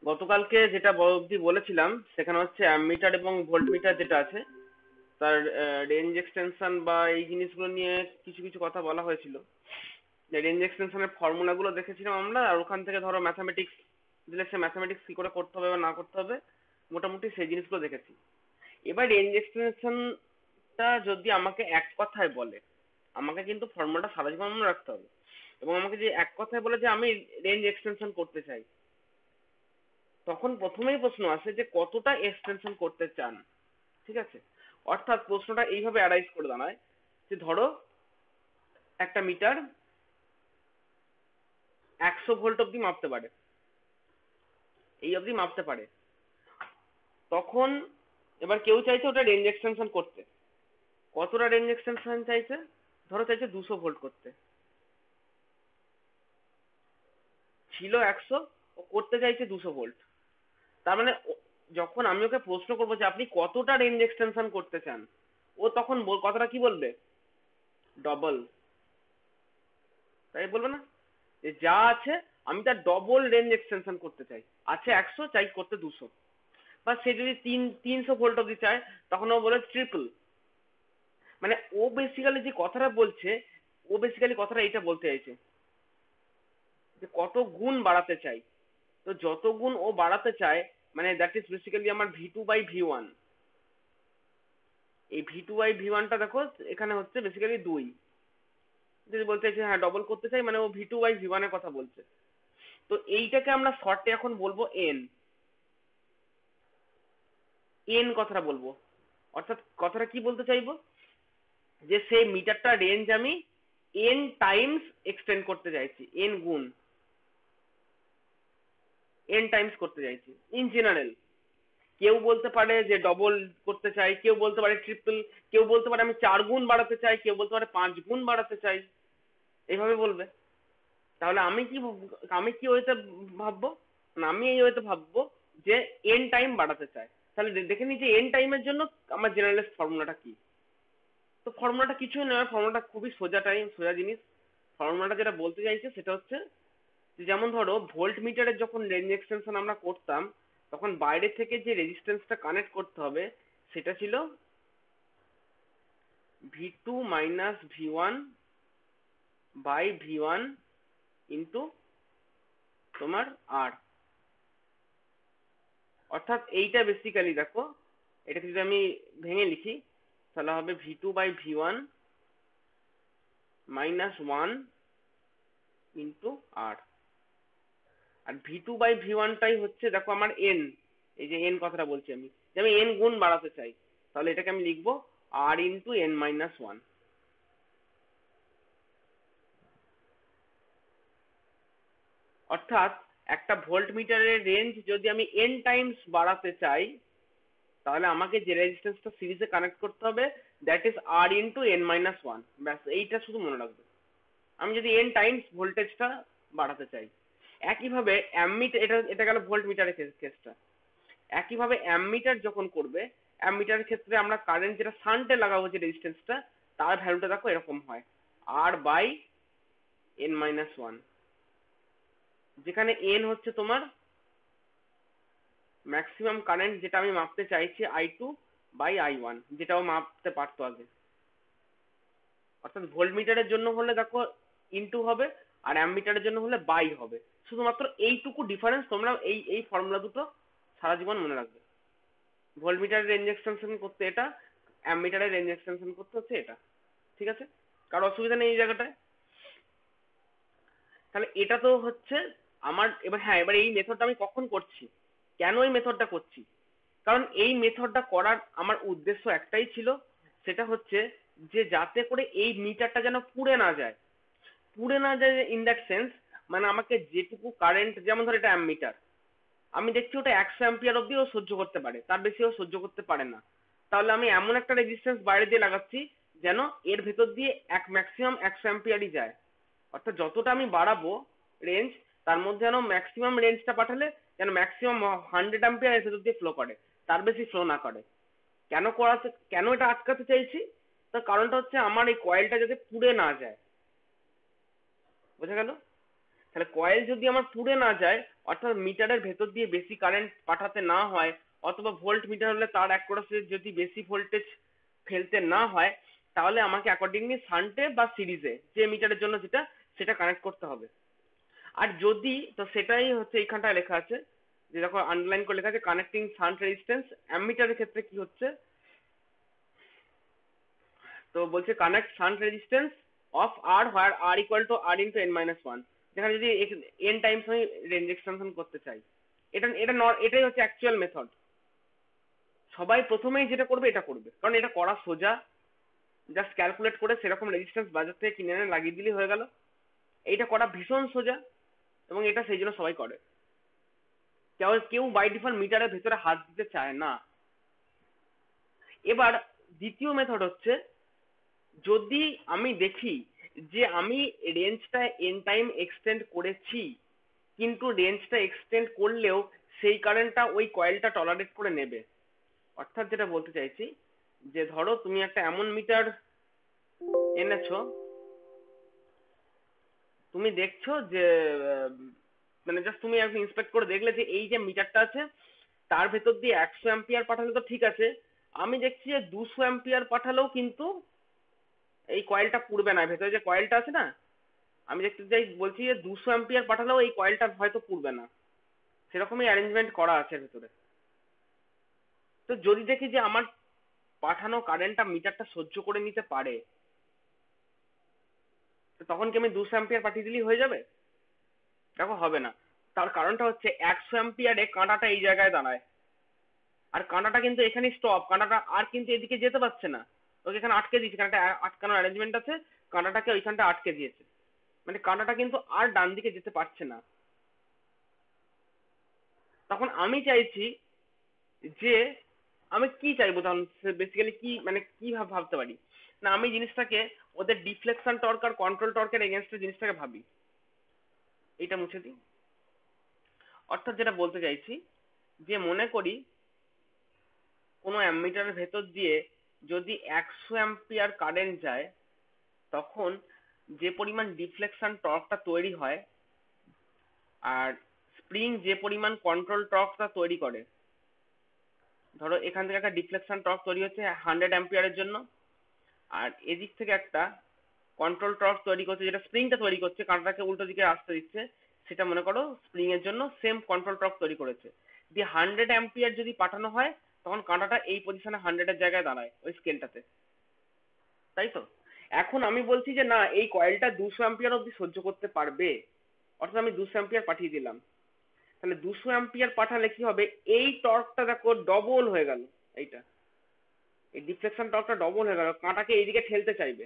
গতকালকে যেটা অবধি বলেছিলাম সেখানে হচ্ছে অ্যামমিটার এবং ভোল্টমিটার যেটা আছে তার রেঞ্জ এক্সটেনশন বা এই জিনিসগুলো নিয়ে কিছু কিছু কথা বলা হয়েছিল। রেঞ্জ এক্সটেনশনের ফর্মুলাগুলো দেখেছিলাম আমরা, আর ওখান থেকে ধরো ম্যাথামেটিক্স দিলে সে ম্যাথামেটিক্স কি করে করতে হবে বা না করতে হবে মোটামুটি সেই জিনিসগুলো দেখেছি। এবার রেঞ্জ এক্সটেনশনটা যদি আমাকে এক কথায় বলে, আমাকে কিন্তু ফর্মুলাটা সারা জীবন মনে রাখতে হবে। এবং আমাকে যে এক কথায় বলে যে আমি রেঞ্জ এক্সটেনশন করতে চাই, তখন প্রথমেই প্রশ্ন আসে যে কতটা এক্সটেনশন করতে চান। ঠিক আছে, অর্থাৎ প্রশ্নটা এইভাবে অ্যারাইজ করে দাঁড়ায় যে ধরো একটা মিটার 100 ভোল্ট অব্দি মাপতে পারে, এই অব্দি মাপতে পারে। তখন এবার কেউ চাইছে ওটা রেঞ্জ এক্সটেনশন করতে। কতটা রেঞ্জ এক্সটেনশন চাইছে? ধরো চাইছে 200 ভোল্ট করতে। ছিল 100, ও করতে চাইছে 200 ভোল্ট। তার মানে যখন আমি ওকে প্রশ্ন করবো যে আপনি কতটা রেঞ্জ এক্সটেনশন করতে চান, ও তখন কথাটা কি বলবে? ডবল। তাই বলবে না যে যা আছে আমি তার ডবল রেঞ্জ এক্সটেনশন করতে চাই, আছে 100 চাই করতে 200। বা সে যদি 300 ভোল্ট অব্দি চায় তখন ও বলে ট্রিপল। মানে ও বেসিক্যালি যে কথাটা বলছে, ও বেসিক্যালি কথাটা এইটা বলতে চাইছে যে কত গুণ বাড়াতে চাই। তো যত গুণ ও বাড়াতে চায়, মানে দ্যাট ইজ বেসিক্যালি আমার V2/V1। এই V2/V1টা দেখো এখানে হচ্ছে বেসিক্যালি 2। যদি বলতে চাইছে হ্যাঁ ডবল করতে চাই, মানে ও V2/V1 এর কথা বলছে। তো এইটাকে আমরা শর্টে এখন বলবো এন। এন কথাটা বলবো, অর্থাৎ কথাটা কি বলতে চাইবো যে সেই মিটারটা রেঞ্জ আমি এন টাইমস এক্সটেন্ড করতে চাইছি, এন গুণ, এন টাইমস করতে চাইছি ইন জেনারেল। কেউ বলতে পারে যে ডবল করতে চাই, কেউ বলতে পারে ট্রিপল, কেউ বলতে পারে আমি 4 গুণ বাড়াতে চাই, কেউ বলতে পারে 5 গুণ বাড়াতে চাই, এইভাবে বলবে। তাহলে আমি কি ওইতে ভাববো? না, আমি এই ওইতে ভাববো যে এন টাইম বাড়াতে চাই। তাহলে দেখে নি যে এন টাইমের জন্য আমার জেনারেল ফর্মুলাটা কি। তো ফর্মুলাটা কিছুই নয়, ফর্মুলাটা খুবই সোজা জিনিস। ফর্মুলাটা যেটা বলতে চাইছে সেটা হচ্ছে যে যেমন ধরো ভোল্ট মিটারের যখন রেঞ্জ এক্সটেনশন আমরা করতাম, তখন বাইরে থেকে যে রেজিস্ট্যান্সটা কানেক্ট করতে হবে সেটা ছিল V2 - V1/V1 ইন্টু তোমার আর। অর্থাৎ এইটা বেসিক্যালি দেখো, এটাকে যদি আমি ভেঙে লিখি তাহলে হবে V2/V1 - 1 ইন্টু আর। আর V2/V1টাই হচ্ছে দেখো আমার এন। এই যে এন কথাটা বলছি আমি, যে আমি এন গুণ বাড়াতে চাই, তাহলে এটাকে আমি লিখবো R × N - 1। অর্থাৎ একটা ভোল্ট মিটারের রেঞ্জ যদি আমি এন টাইমস বাড়াতে চাই, তাহলে আমাকে যে রেজিস্ট্যান্সটা সিরিজে কানেক্ট করতে হবে দ্যাট ইজ R × N - 1। ব্যাস, এইটা শুধু মনে রাখবে। আমি যদি এন টাইমস ভোল্টেজটা বাড়াতে চাই। একইভাবে অ্যামমিটার, এটা এটা গেল ভোল্ট মিটারের কেসটা। একইভাবে অ্যামমিটার যখন করবে, অ্যামমিটারের ক্ষেত্রে আমরা কারেন্ট যেটা শান্টে লাগাবো যে রেজিস্ট্যান্সটা, তার ভ্যালুটা দেখো এরকম হয় R/N - 1, যেখানে এন হচ্ছে তোমার ম্যাক্সিমাম কারেন্ট যেটা আমি মাপতে চাইছি I2/I1, যেটাও মাপতে পারতো আগে। অর্থাৎ ভোল্ট মিটারের জন্য হলে দেখো ইনটু হবে, আর অ্যামমিটারের জন্য হলে বাই হবে। শুধুমাত্র এইটুকু ডিফারেন্স তোমরা এই এই ফর্মুলা দুটো সারা জীবন মনে রাখবে। ভোল্ট মিটারের রেঞ্জ এক্সটেনশন করতে এটা, অ্যামমিটারের রেঞ্জ এক্সটেনশন করতে হচ্ছে এটা। ঠিক আছে, কারো অসুবিধা নেই এই জায়গাটায়? তাহলে এটা তো হচ্ছে আমার। এবার হ্যাঁ, এবার এই মেথডটা আমি কখন করছি, কেন এই মেথডটা করছি? কারণ এই মেথডটা করার আমার উদ্দেশ্য একটাই ছিল, সেটা হচ্ছে যে যাতে করে এই মিটারটা যেন পুড়ে না যায়। পুড়ে না যায় ইন দ্যাট সেন্স, মানে আমাকে যেটুকু কারেন্ট, যেমন ধর এটা অ্যামমিটার, আমি দেখছি ওটা 100 অ্যাম্পিয়ার অব্দি ও সহ্য করতে পারে, তার বেশি ও সহ্য করতে পারে না। তাহলে আমি এমন একটা রেজিস্ট্যান্স বাইরে দিয়ে লাগাচ্ছি যেন এর ভেতর দিয়ে ম্যাক্সিমাম 100 অ্যাম্পিয়ারই যায়। অর্থাৎ যতটা আমি বাড়াবো রেঞ্জ, তার মধ্যে যেন ম্যাক্সিমাম রেঞ্জটা পাঠালে যেন ম্যাক্সিমাম 100 অ্যাম্পিয়ার এর ভেতর দিয়ে ফ্লো করে, তার বেশি ফ্লো না করে। কেন এটা আটকাতে চাইছি? তার কারণটা হচ্ছে আমার এই কয়েলটা যাতে পুড়ে না যায়। বোঝা গেল? তাহলে কয়েল যদি আমার পুড়ে না যায়, অর্থাৎ মিটারের ভেতর দিয়ে বেশি কারেন্ট পাঠাতে না হয়, অথবা ভোল্ট মিটার হলে তার অ্যাক্রসে যদি বেশি ভোল্টেজ ফেলতে না হয়, তাহলে আমাকে অ্যাকর্ডিংলি শান্টে বা সিরিজে যে মিটারের জন্য যেটা সেটা কানেক্ট করতে হবে। আর যদি, তো সেটাই হচ্ছে এইখানটায় লেখা আছে, যে দেখো আন্ডারলাইন করে লেখা আছে কানেক্টিং শান্ট রেজিস্ট্যান্স অ্যামিটারের ক্ষেত্রে কি হচ্ছে, তো বলছে connect shunt resistance of R where R equal to R into n minus one, যেখানে যদি এন টাইমস আমি রেঞ্জ এক্সটেনশন করতে চাই। এটাই হচ্ছে অ্যাকচুয়াল মেথড। সবাই প্রথমেই যেটা করবে এটা করবে, কারণ এটা করা সোজা, জাস্ট ক্যালকুলেট করে সেরকম রেজিস্ট্যান্স বাজার থেকে কিনে এনে লাগিয়ে দিলেই হয়ে গেল। এইটা করা ভীষণ সোজা, এবং এটা সেই জন্য সবাই করে। কেউ বাই ডিফল্ট মিটারের ভেতরে হাত দিতে চায় না। এবার দ্বিতীয় মেথড হচ্ছে, যদি আমি দেখি যে আমি রেঞ্জটা এন টাইম এক্সটেন্ড করেছি, কিন্তু রেঞ্জটা এক্সটেন্ড করলেও সেই কারেন্টটা ওই কয়েলটা টলারেট করে নেবে। অর্থাৎ যেটা বলতে চাইছি, যে ধরো তুমি একটা এমন মিটার এনেছো, তুমি দেখছো যে মানে জাস্ট তুমি একটু ইন্সপেক্ট করে দেখলে যে এই যে মিটারটা আছে তার ভেতর দিয়ে 100 অ্যাম্পিয়ার পাঠালে তো ঠিক আছে, আমি দেখছি যে 200 অ্যাম্পিয়ার পাঠালেও কিন্তু এই কয়েলটা পুড়বে না, ভেতরে যে কয়েলটা আছে না, আমি দেখতে চাই বলছি যে 200 অ্যাম্পিয়ার পাঠালেও এই কয়েলটা হয়তো পুড়বে না, সেরকমই অ্যারেঞ্জমেন্ট করা আছে ভেতরে। তো যদি দেখি যে আমার পাঠানো কারেন্টটা মিটারটা সহ্য করে নিতে পারে, তো তখন কি আমি 200 অ্যাম্পিয়ার পাঠিয়ে দিলেই হয়ে যাবে? দেখো হবে না। তার কারণটা হচ্ছে 100 অ্যাম্পিয়ারে কাঁটাটা এই জায়গায় দাঁড়ায়, আর কাঁটাটা কিন্তু এখানে স্টপ, কাঁটাটা আর কিন্তু এদিকে যেতে পারছে না, ওকে এখানে আটকে দিয়েছে, কাঁটাটা আটকানোর অ্যারেঞ্জমেন্ট আছে, কাঁটাটাকে ওইখানটা আটকে দিয়েছে, মানে কাঁটাটা কিন্তু আর ডান দিকে যেতে পারছে না। তখন আমি চাইছি যে, আমি কি চাইবো তখন, বেসিক্যালি কি মানে কি ভাবতে পারি না, আমি জিনিসটাকে ওদের ডিফ্লেকশন টর্ক আর কন্ট্রোল টর্কের এগেনস্টে জিনিসটাকে ভাবি। এইটা মুছে দিই। অর্থাৎ যেটা বলতে চাইছি, যে মনে করি কোনো অ্যামিটারের ভেতর দিয়ে যদি 100 অ্যাম্পিয়ার কারেন্ট যায়, তখন যে পরিমাণ ডিফ্লেকশন টর্কটা তৈরি হয়, আর স্প্রিং যে পরিমাণ কন্ট্রোল টর্কটা তৈরি করে, ধরো এখান থেকে একটা ডিফ্লেকশন টর্ক তৈরি হচ্ছে 100 অ্যাম্পিয়ারের জন্য, আর এদিক থেকে একটা কন্ট্রোল টর্ক তৈরি করছে যেটা স্প্রিংটা তৈরি করছে, কাঁটাটাকে উল্টো দিকে আসতে দিচ্ছে, সেটা মনে করো স্প্রিং এর জন্য সেম কন্ট্রোল টর্ক তৈরি করেছে। দিয়ে 100 অ্যাম্পিয়ার যদি পাঠানো হয়, তখন কাঁটাটা এই পজিশনে 100-এর জায়গায় দাঁড়ায় ওই স্কেলটাতে, তাই তো? এখন আমি বলছি যে না, এই কয়েলটা 200 অ্যাম্পিয়ার অব্দি সহ্য করতে পারবে, অর্থাৎ আমি 200 অ্যাম্পিয়ার পাঠিয়ে দিলাম। তাহলে 200 অ্যাম্পিয়ার পাঠালে কি হবে, এই টর্কটা দেখো ডবল হয়ে গেল, এইটা এই ডিফ্লেকশন টর্কটা ডবল হয়ে গেল, কাঁটাকে এইদিকে ঠেলতে চাইবে।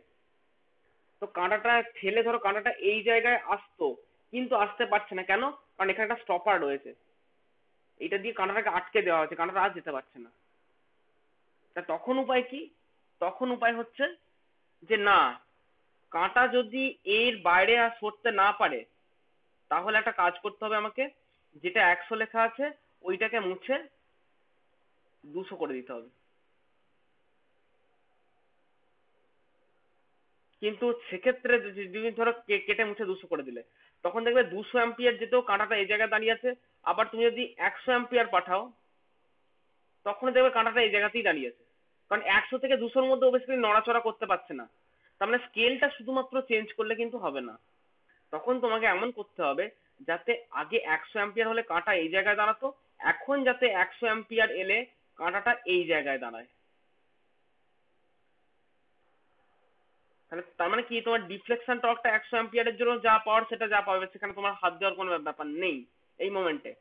তো কাঁটাটা ঠেলে ধরো কাঁটাটা এই জায়গায় আসতো, কিন্তু আসতে পারছে না কেন, কারণ এখানে একটা স্টপার রয়েছে, এটা দিয়ে কাঁটাটাকে আটকে দেওয়া হয়েছে, কাঁটাটা আর যেতে পারছে না। তা তখন উপায় কি? তখন উপায় হচ্ছে যে না, কাঁটা যদি এর বাইরে আর সরতে না পারে, তাহলে একটা কাজ করতে হবে আমাকে, যেটা 100 লেখা আছে ওইটাকে মুছে 200 করে দিতে হবে। কিন্তু সেক্ষেত্রে যদি ধরো কেটে মুছে 200 করে দিলে, তখন দেখবে 200 অ্যাম্পিয়ার যেতেও কাঁটাটা এই জায়গায় দাঁড়িয়ে আছে, আবার তুমি যদি 100 অ্যাম্পিয়ার পাঠাও, তখন দেখবে কাঁটাটা এই জায়গাতেই দাঁড়িয়ে আছে, কারণ 100 থেকে 200-র মধ্যে বেসিক্যালি নড়াচড়া করতে পারছে না। তার মানে স্কেলটা শুধুমাত্র চেঞ্জ করলে কিন্তু হবে না, তখন তোমাকে এমন করতে হবে যাতে আগে 100 অ্যাম্পিয়ার হলে কাঁটা এই জায়গায় দাঁড়াতো, এখন যাতে 100 অ্যাম্পিয়ার এলে কাঁটাটা এই জায়গায় দাঁড়ায়। তাহলে তার মানে কি, তোমার ডিফ্লেকশন টর্কটা 100 অ্যাম্পিয়ারের জন্য যা পাওয়ার সেটা যা পাবে, সেখানে তোমার হাত দেওয়ার কোনো ব্যাপার নেই এই মোমেন্টে।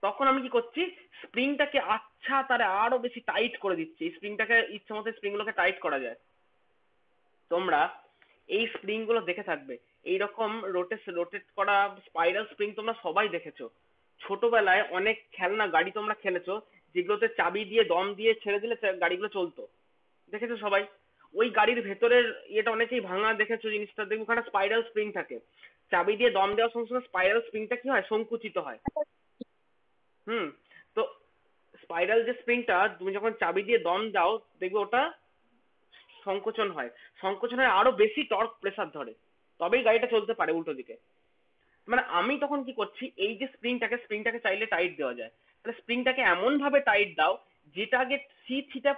তখন আমি কি করছি, স্প্রিংটাকে আচ্ছা তারে আরো বেশি টাইট করে দিচ্ছি, স্প্রিংটাকে ইচ্ছে মতো স্প্রিং গুলোকে টাইট করা যায়। তোমরা এই স্প্রিং গুলো দেখে থাকবে, এইরকম রোটেট করা স্পাইরাল স্প্রিং তোমরা সবাই দেখেছো। ছোটবেলায় অনেক খেলনা গাড়ি তোমরা খেলেছো, যেগুলোতে চাবি দিয়ে দম দিয়ে ছেড়ে দিলে গাড়িগুলো চলতো, দেখেছো সবাই। ওই গাড়ির ভেতরের ইয়েটা অনেকেই ভাঙা দেখেছো, জিনিসটা দেখবে ওখানে স্পাইরাল স্প্রিং থাকে, চাবি দিয়ে দম দেওয়ার সঙ্গে সঙ্গে স্পাইরাল স্প্রিংটা কি হয়, সংকুচিত হয়। হুম। তো স্পাইরাল যে স্প্রিংটা তুমি যখন চাবি দিয়ে দম দাও, দেখবে ওটা সংকোচন হয়, সংকোচন হয় আরো বেশি টর্ক প্রেসার ধরে, তবেই গাড়িটা চলতে পারে উল্টো দিকে। মানে আমি তখন কি করছি, এই যে স্প্রিংটাকে চাইলে টাইট দেওয়া যায়, তাহলে স্প্রিংটাকে এমন ভাবে টাইট দাও যেটা আগে সি থিটা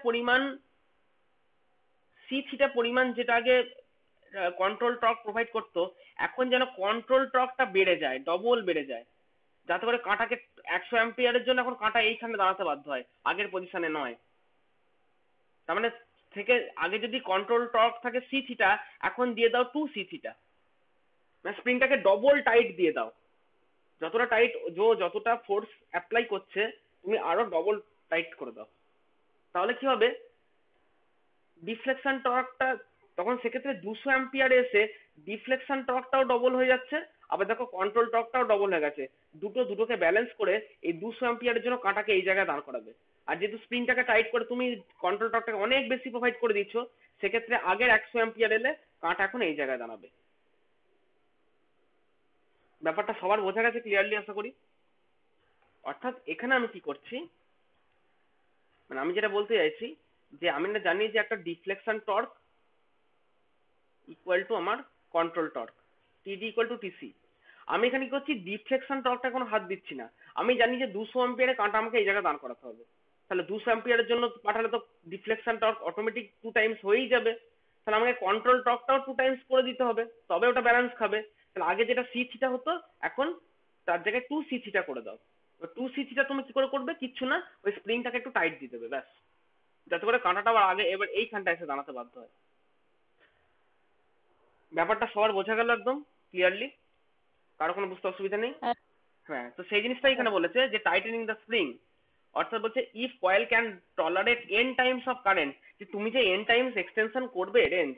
পরিমাণ যেটা আগে কন্ট্রোল টর্ক প্রোভাইড করতো, এখন যেন কন্ট্রোল টর্কটা বেড়ে যায়, ডবল বেড়ে যায়, যাতে করে কাঁটাকে 100 অ্যাম্পিয়ারের জন্য এখন কাঁটা এইখানে দাঁড়াতে বাধ্য হয়, আগের পজিশনে নয়। তার মানে থেকে আগে যদি কন্ট্রোল টর্ক থাকে সি থিটা, এখন দিয়ে দাও 2 সি থিটা, মানে স্প্রিংটাকে ডবল টাইট দিয়ে দাও, যতটা টাইট যতটা ফোর্স অ্যাপ্লাই করছে তুমি আরো ডবল টাইট করে দাও। তাহলে কি হবে, ডিফ্লেকশন টর্কটা তখন সেক্ষেত্রে 200 অ্যাম্পিয়ারে এসে ডিফ্লেকশন টর্কটাও ডবল হয়ে যাচ্ছে, আবার দেখো কন্ট্রোল টর্কটাও ডবল হয়ে গেছে, দুটোকে ব্যালেন্স করে এই 200 অ্যাম্পিয়ারের জন্য কাঁটাকে এই জায়গায় দাঁড় করাবে। আর যেহেতু স্প্রিংটাকে টাইট করে তুমি কন্ট্রোল টর্কটাকে অনেক বেশি প্রোভাইড করে দিচ্ছ, সেক্ষেত্রে আগের 100 অ্যাম্পিয়ার এলে কাঁটা এখন এই জায়গায় দাঁড়াবে। ব্যাপারটা সবার বোঝা গেছে ক্লিয়ারলি আশা করি। অর্থাৎ এখানে আমি কি করছি, মানে আমি যেটা বলতে চাইছি, যে আমি না জানি যে একটা ডিফ্লেকশন টর্ক ইকুয়াল টু আমার কন্ট্রোল টর্ক, টিডি ইকুয়াল টু টিসি। আমি এখানে কি করছি, ডিফ্লেকশন টর্কটা কোনো হাত দিচ্ছি না, আমি জানি যে 200 অ্যাম্পিয়ারে কাঁটা আমাকে এই জায়গায় দাঁড় করাতে হবে, তাহলে 200 অ্যাম্পিয়ারের জন্য পাঠালে তো ডিফ্লেকশন টর্ক অটোমেটিক 2 টাইমস হয়েই যাবে, তাহলে আমাকে কন্ট্রোল টর্কটাও 2 টাইমস করে দিতে হবে, তবে ওটা ব্যালেন্স খাবে। তাহলে আগে যেটা সি থিটা হতো, এখন তার জায়গায় 2 সি থিটা করে দাও। 2 সি থিটা তুমি কি করে করবে, কিচ্ছু না, ওই স্প্রিংটাকে একটু টাইট দিয়ে দেবে ব্যাস, যাতে করে কাঁটাটা আবার আগে এবার এইখানটা এসে দাঁড়াতে বাধ্য হয়। ব্যাপারটা সবার বোঝা গেল একদম ক্লিয়ারলি? কারো কোনো বুঝতে অসুবিধা নেই? হ্যাঁ। হ্যাঁ, তো সেই জিনিসটাই এখানে বলেছে যে টাইটেনিং দ্য স্প্রিং, অর্থাৎ বলছে if coil can tolerate N times of current, যে তুমি যে এন টাইমস এক্সটেনশন করবে রেঞ্জ,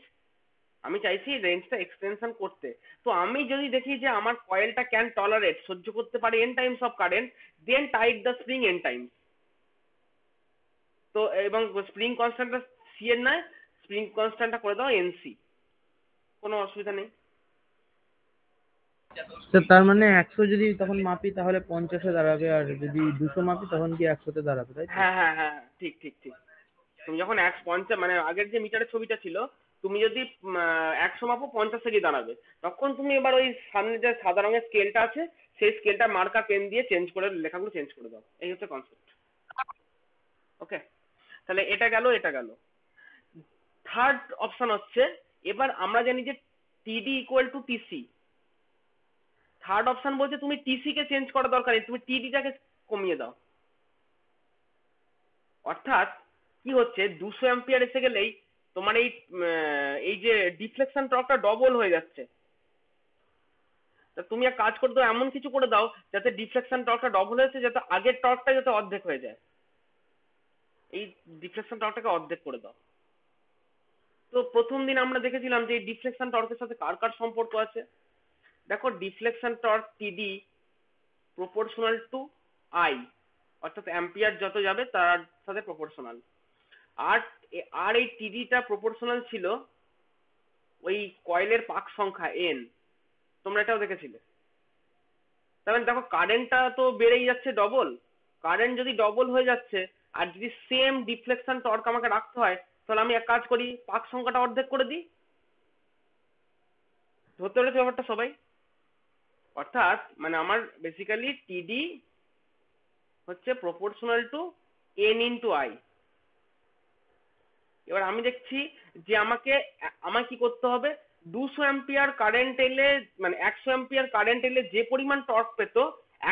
আমি চাইছি রেঞ্জটা এক্সটেনশন করতে, তো আমি যদি দেখি যে আমার কয়েলটা ক্যান টলারেট সহ্য করতে পারে n times of current, then tight the spring n times. তো এবং স্প্রিং কনস্ট্যান্টটা সি এর নয়, স্প্রিং কনস্ট্যান্টটা করে দাও এনসি, কোনো অসুবিধা নেই। তো তার মানে 100 যদি তখন মাপি তাহলে 50-এ দাঁড়াবে, আর যদি 200 মাপি তখন কি 100-তে দাঁড়াবে, তাই তো? হ্যাঁ হ্যাঁ হ্যাঁ, ঠিক ঠিক ঠিক। তুমি যখন 150 মানে আগের যে মিটারের ছবিটা ছিল, তুমি যদি 100 মাপো 50 গিয়ে দাঁড়াবে, তখন তুমি এবার ওই সামনে যে সাদা রঙের স্কেলটা আছে, সেই স্কেলটা মার্কার পেন দিয়ে চেঞ্জ করে লেখাগুলো চেঞ্জ করে দাও, এই হচ্ছে কনসেপ্ট। ওকে, তাহলে এটা গেল এটা গেল। থার্ড অপশন হচ্ছে, এবার আমরা জানি যে টিডি equal to TC, third option বলছে তুমি টিসি কে চেঞ্জ করার দরকার নেই, তুমি টিডিটাকে কমিয়ে দাও। অর্থাৎ কি হচ্ছে, 200 অ্যাম্পিয়ার এসে গেলেই তোমার এই যে ডিফ্লেকশন টর্কটা ডবল হয়ে যাচ্ছে, তা তুমি এক কাজ করে দাও, এমন কিছু করে দাও যাতে ডিফ্লেকশন টর্কটা ডবল হয়েছে, যাতে আগের টর্কটা যাতে অর্ধেক হয়ে যায়, এই ডিফ্লেকশন টর্কটাকে অর্ধেক করে দাও। তো প্রথম দিন আমরা দেখেছিলাম যে এই ডিফ্লেকশন টর্কের সাথে কার কার সম্পর্ক আছে। দেখো, ডিফ্লেকশন টর্ক টিডি প্রপোর্শনাল টু আই, অর্থাৎ অ্যাম্পিয়ার যত যাবে তার সাথে প্রপোর্শনাল। আর আর এই টিডিটা প্রপোর্শনাল ছিল ওই কয়েলের পাক সংখ্যা এন, তোমরা এটাও দেখেছিলে। তার মানে দেখো, কারেন্টটা তো বেড়েই যাচ্ছে ডবল, কারেন্ট যদি ডবল হয়ে যাচ্ছে আর যদি সেম ডিফ্লেকশন টর্ক আমাকে রাখতে হয়, তাহলে আমি এক কাজ করি, পাক সংখ্যাটা অর্ধেক করে দিই। ধরতে পেরেছো ব্যাপারটা সবাই? অর্থাৎ মানে আমার বেসিক্যালি টিডি হচ্ছে proportional to N into I. এবার আমি দেখছি যে আমার কি করতে হবে, 200 অ্যাম্পিয়ার কারেন্ট এলে, মানে 100 অ্যাম্পিয়ার কারেন্ট এলে যে পরিমাণ টর্ক পেতো,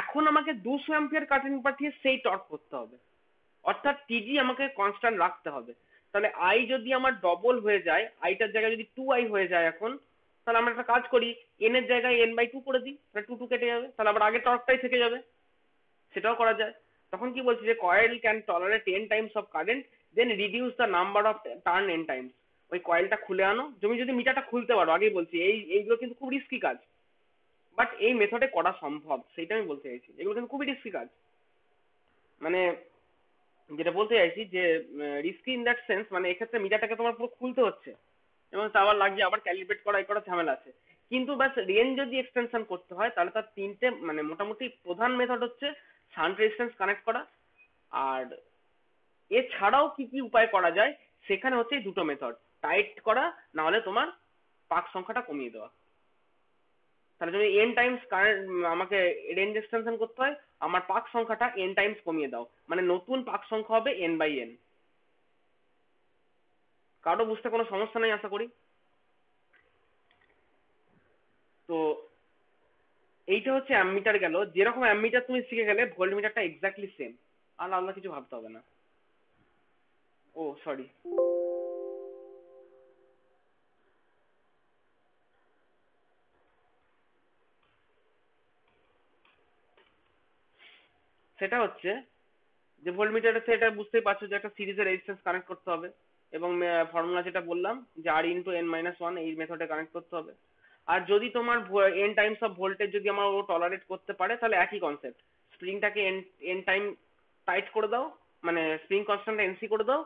এখন আমাকে 200 অ্যাম্পিয়ার কারেন্ট পাঠিয়ে সেই টর্ক করতে হবে। অর্থাৎ টিজি আমাকে কনস্ট্যান্ট রাখতে হবে। তাহলে আই যদি আমার ডবল হয়ে যায়, আইটার জায়গায় যদি 2i হয়ে যায় এখন, তাহলে আমরা একটা কাজ করি, এন এর জায়গায় n/2 করে দিই, তাহলে 2 কেটে যাবে, তাহলে আবার আগে টর্কটাই থেকে যাবে, সেটাও করা যায়। তখন কি বলছি, যে coil can tolerate 10 times of current, then reduce the number of turn n times. ওই কয়েলটা খুলে আনো, তুমি যদি মিটারটা খুলতে পারো, আগেই বলছি এইগুলো কিন্তু খুব রিস্কি কাজ, বাট এই মেথডে করা সম্ভব, সেটা আমি বলতে চাইছি, এগুলো কিন্তু খুবই রিস্কি কাজ। মানে যেটা বলতে চাইছি যে রিস্কি ইন দ্যাট সেন্স, মানে এক্ষেত্রে মিটারটাকে তোমার পুরো খুলতে হচ্ছে, এবং তা আবার লাগিয়ে আবার ক্যালিব্রেট করা, এই করা ঝামেলা আছে। কিন্তু ব্যাস রেঞ্জ যদি এক্সটেনশন করতে হয়, তাহলে তার তিনটে মানে মোটামুটি প্রধান মেথড হচ্ছে শান্ট রেজিস্ট্যান্স কানেক্ট করা, আর এছাড়াও কি কি উপায় করা যায়, সেখানে হচ্ছে এই দুটো মেথড, টাইট করা না হলে তোমার পাক সংখ্যাটা কমিয়ে দেওয়া। তাহলে যদি n টাইমস কারেন্ট আমাকে রেঞ্জ এক্সটেনশন করতে হয়, আমার পাক সংখ্যাটা n টাইমস কমিয়ে দাও, মানে নতুন পাক সংখ্যা হবে n/n। কারো বুঝতে কোনো সমস্যা নেই আশা করি। তো এইটা হচ্ছে অ্যামমিটার গেল। যেরকম অ্যামমিটার তুমি শিখে গেলে, ভোল্টমিটারটা এক্স্যাক্টলি সেম, আর আলাদা কিছু ভাবতে হবে না। ও সরি, সেটা হচ্ছে যে ভোল্টমিটারে এটা বুঝতেই পারছো যে একটা সিরিজের রেজিস্ট্যান্স কানেক্ট করতে হবে, এবং ফর্মুলা যেটা বললাম যে R × n−1 এই মেথডে কানেক্ট করতে হবে। আর যদি তোমার n টাইমস অফ ভোল্টেজ যদি আমার ও টলারেট করতে পারে, তাহলে একই কনসেপ্ট, স্প্রিংটাকে n টাইম টাইট করে দাও, মানে স্প্রিং কনস্ট্যান্ট nc করে দাও,